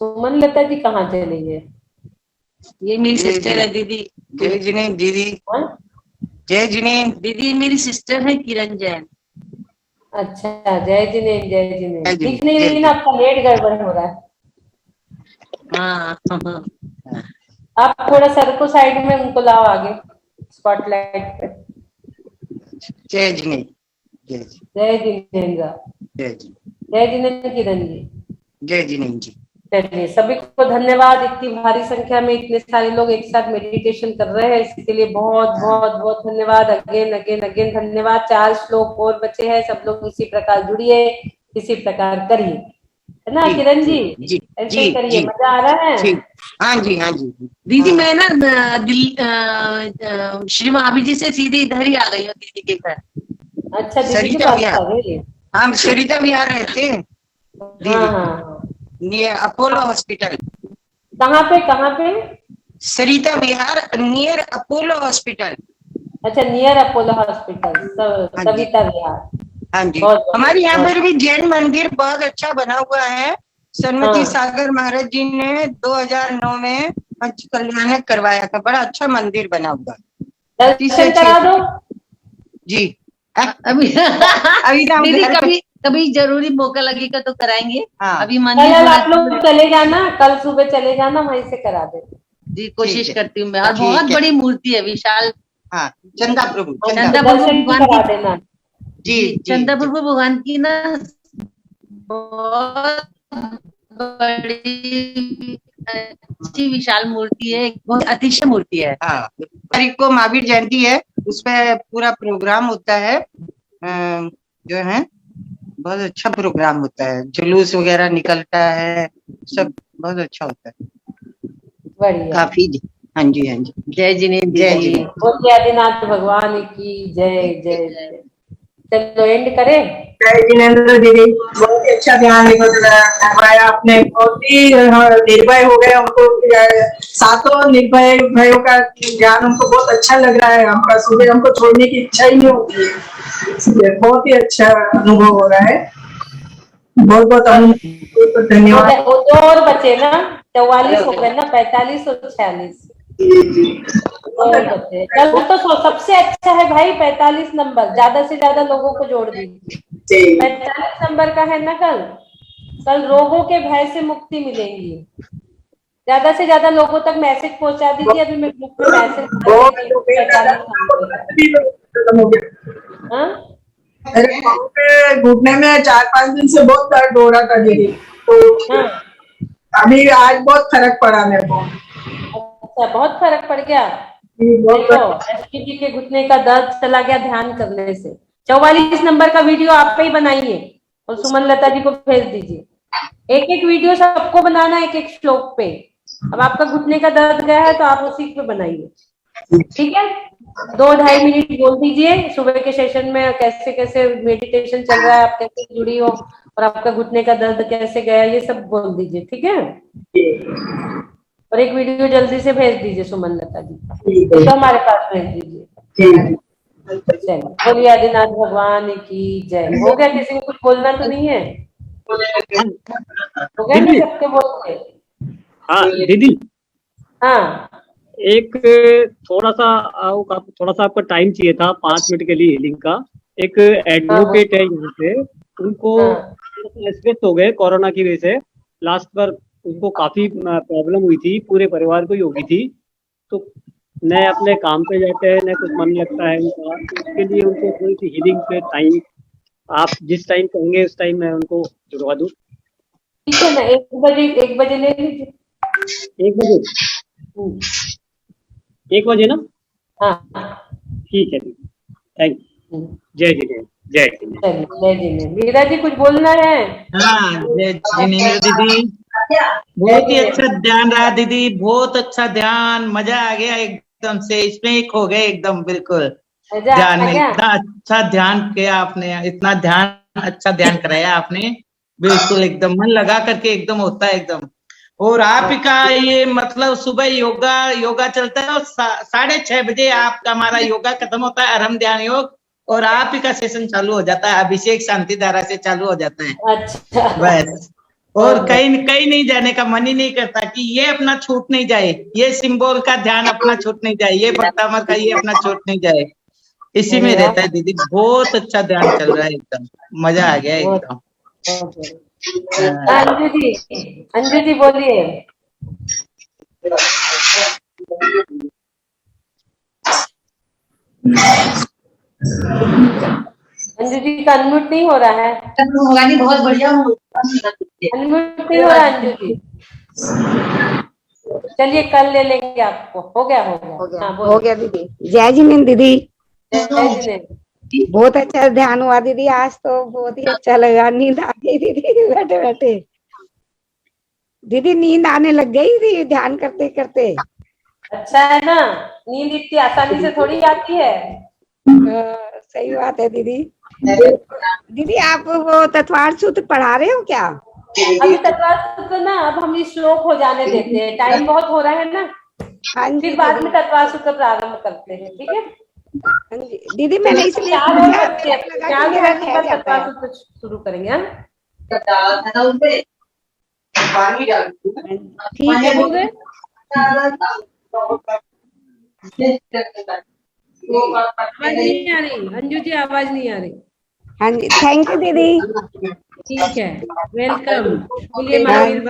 Suman Lata ji कहाँ चली गए? ये मेरी सिस्टर है दीदी। जय जिनेन्द्र दीदी। हाँ? जय जिनेन्द्र। दीदी मेरी सिस्टर है किरण जैन। अच्छा, जय जिनेन्द्र, जय जिनेन्द्र। जय जिनेन्द्र, दिख नहीं रही ना, आपका नेट गड़बड़ हो रहा है। हाँ आप थोड़ा सर को साइड में उनको लाओ आगे, स्पॉटलाइट पे। जय जिनेन्द्र। जय जय जिनेन्द्र। जय जिनेन्द्र। जय जिनेन्द्र किरण जी। जय जिनेन्द्र जी। चलिए, सभी को धन्यवाद। इतनी भारी संख्या में इतने सारे लोग एक साथ मेडिटेशन कर रहे हैं, इसके लिए बहुत बहुत बहुत धन्यवाद। अगेन अगेन अगेन धन्यवाद। 4 श्लोक और बचे हैं, सब लोग इसी प्रकार जुड़िए, इसी प्रकार करिए, है ना किरण जी? जी ऐसे जी करिए, जी मजा आ रहा है। ठीक। हाँ जी, हाँ जी दीदी, हाँ। मैं ना श्री महावीर जी से सीधे इधर ही आ गई हूँ दीदी के घर। अच्छा, दीदी के सरिता पास विहार। आ गए। हम सरिता विहार रहते हैं हाँ दीदी, हाँ। Near Apollo hospital. कहाँ पे, कहाँ पे? सरिता विहार नियर अपोलो हॉस्पिटल। अच्छा, नियर अपोलो हॉस्पिटल, हाँ जी, सविता विहार। हाँ जी। बहुत बढ़िया, हमारे यहाँ बहुत। पर भी जैन मंदिर बहुत अच्छा बना हुआ है। सन्मति हाँ। सागर महाराज जी ने 2009 में पंच कल्याण करवाया था। बड़ा अच्छा मंदिर बना हुआ है। दर्शन करा दो। जी। अभी अभी तो हम दीदी घर पे- कभी कभी जरूरी मौका लगेगा तो कराएंगे। हाँ। अभी कल मंदिर आप लोग चले जाना, कल सुबह चले जाना, वहीं से करा दे। जी कोशिश ठीक है। करती हूँ मैं। और ठीक बहुत है। बड़ी मूर्ति है, विशाल। हाँ, चंदा प्रभु। चंदा दर्शन प्रभु भी भगवान करा की, देना। जी जी चंदा जी। प्रभु भगवान की ना बहुत बड़ी अच्छी विशाल मूर्ति है, बहुत अतिशय मूर्ति है। हाँ, तारीख को महावीर जयंती है, उस पे पूरा प्रोग्राम होता है। जो है बहुत अच्छा प्रोग्राम होता है, जुलूस वगैरह निकलता है, सब बहुत अच्छा होता है। बढ़िया। काफी हाँ जी, हाँ जी। जय जिनेन्द्र जय जी। जी। बोलिए आदिनाथ भगवान की जय जय जय। चलो एंड करें। जय जिनेन्द्र दीदी, बहुत ही अच्छा ध्यान करवाया आपने, बहुत ही निर्भय हो गए हमको, सातों निर्भय भाइयों का ज्ञान हमको बहुत अच्छा लग रहा है। हमका सुबह हमको छोड़ने की इच्छा ही नहीं होती है, इसलिए बहुत ही अच्छा अनुभव हो रहा है। बहुत बहुत धन्यवाद। वो दो और बचे ना, 44 हो गए ना, 45 और 46 और बचे। कल तो सबसे अच्छा है भाई 45 नंबर, ज्यादा से ज्यादा लोगों को जोड़ दीजिए। 45 नंबर का है ना कल रोगों के भय से मुक्ति मिलेगी। ज्यादा से ज्यादा लोगों तक मैसेज पहुंचा दीजिए। अभी मैं ग्रुप में मैसेज कर दीजिए 45 नंबर का। हाँ? मेरे पाँव पे घुटने में 4-5 दिन से बहुत दर्द हो रहा था दीदी, तो हाँ। अभी आज बहुत फर्क पड़ा मेरे को। अच्छा, बहुत फर्क पड़ गया। देखो एसपीजी के घुटने का दर्द चला गया ध्यान करने से। 44 नंबर का वीडियो आप पे ही बनाइए और सुमन लता जी को भेज दीजिए। एक एक वीडियो सबको बनाना, एक एक श्लोक पे। अब आपका घुटने का दर्द गया है तो आप उसी पे बनाइए, ठीक है। 2-2.5 मिनट बोल दीजिए सुबह के सेशन में, कैसे कैसे मेडिटेशन चल रहा है, आप कैसे जुड़ी हो और आपका घुटने का दर्द कैसे गया, ये सब बोल दीजिए, ठीक है। और एक वीडियो जल्दी से भेज दीजिए सुमन लता जी का, तो हमारे पास भेज दीजिए। चलिए, बोलिए आदिनाथ भगवान की जय। हो गया? किसी को कुछ बोलना तो नहीं है? हो गया ना सबके बोल के? हाँ दीदी, हाँ एक थोड़ा सा आपका टाइम चाहिए था 5 मिनट के लिए हीलिंग का। एक एडवोकेट है यहाँ पे, उनको स्ट्रेस हो गए कोरोना की वजह से। लास्ट पर उनको काफी प्रॉब्लम हुई थी, पूरे परिवार को ही होगी थी। तो न अपने काम पे जाते हैं, न कुछ मन लगता है उनका। उसके लिए उनको थोड़ी सी हीलिंग पे टाइम, आप जिस टाइम कहेंगे उस टाइम मैं उनको जुड़वा दूँ। ठीक है ना, 1 बजे ले लीजिए। 1 बजे? 1 बजे ना? हाँ ठीक है दीदी, थैंक यू। जय जिनेन्द्र, जय जिनेन्द्र। जय जिनेन्द्र। मीरा जी कुछ बोलना है? हाँ जय जिनेन्द्र दीदी, बहुत ही अच्छा ध्यान रहा दीदी, बहुत अच्छा ध्यान, मजा आ गया एकदम से, इसमें एक हो गए एकदम बिल्कुल ध्यान में। इतना अच्छा ध्यान किया आपने, इतना ध्यान अच्छा ध्यान कराया आपने, बिल्कुल एकदम मन लगा करके एकदम होता है एकदम। और आप ही का ये मतलब सुबह योगा चलता है और 6:30 बजे आपका हमारा योगा खत्म होता है, आरंभ ध्यान योग, और आप ही का सेशन चालू हो जाता है, अभिषेक शांति धारा से चालू हो जाता है। अच्छा बस, और कहीं नहीं जाने का मन ही नहीं करता कि ये अपना छूट नहीं जाए, ये सिंबल का ध्यान अपना छूट नहीं जाए, ये भक्तामर का ये अपना छूट नहीं जाए, इसी में रहता है दीदी। बहुत अच्छा ध्यान चल रहा है, एकदम मजा आ गया एकदम। अंजू जी बोलिए। अंजू जी का अनम्यूट नहीं हो रहा है। बहुत बढ़िया, अनम्यूट नहीं हो रहा अंजू जी। चलिए कल ले लेंगे आपको। हो गया हाँ, हो गया दीदी। जय जिनेन्द्र दीदी, जय जिनेन्द्र। बहुत अच्छा ध्यान हुआ दीदी, आज तो बहुत ही अच्छा लगा। नींद आ गई दीदी बैठे बैठे, दीदी नींद आने लग गई थी ध्यान करते करते। अच्छा है ना, नींद इतनी आसानी से थोड़ी आती है। सही बात है दीदी। दीदी आप वो तत्वार सूत्र पढ़ा रहे हो क्या? अभी तत्वार सूत्र ना, अब हम इस श्लोक हो जाने देते हैं, टाइम बहुत हो रहा है ना। हाँ जी, फिर बाद में तत्वार सूत्र प्रारंभ करते हैं, ठीक है। हाँ जी दीदी, मैंने इसलिए तत्वार सूत्र शुरू करेंगे। ठीक है, आवाज नहीं आ रही अंजू जी, आवाज नहीं आ रही। हाँ जी, थैंक यू दीदी। ठीक है, वेलकम। बोलिए महावीर।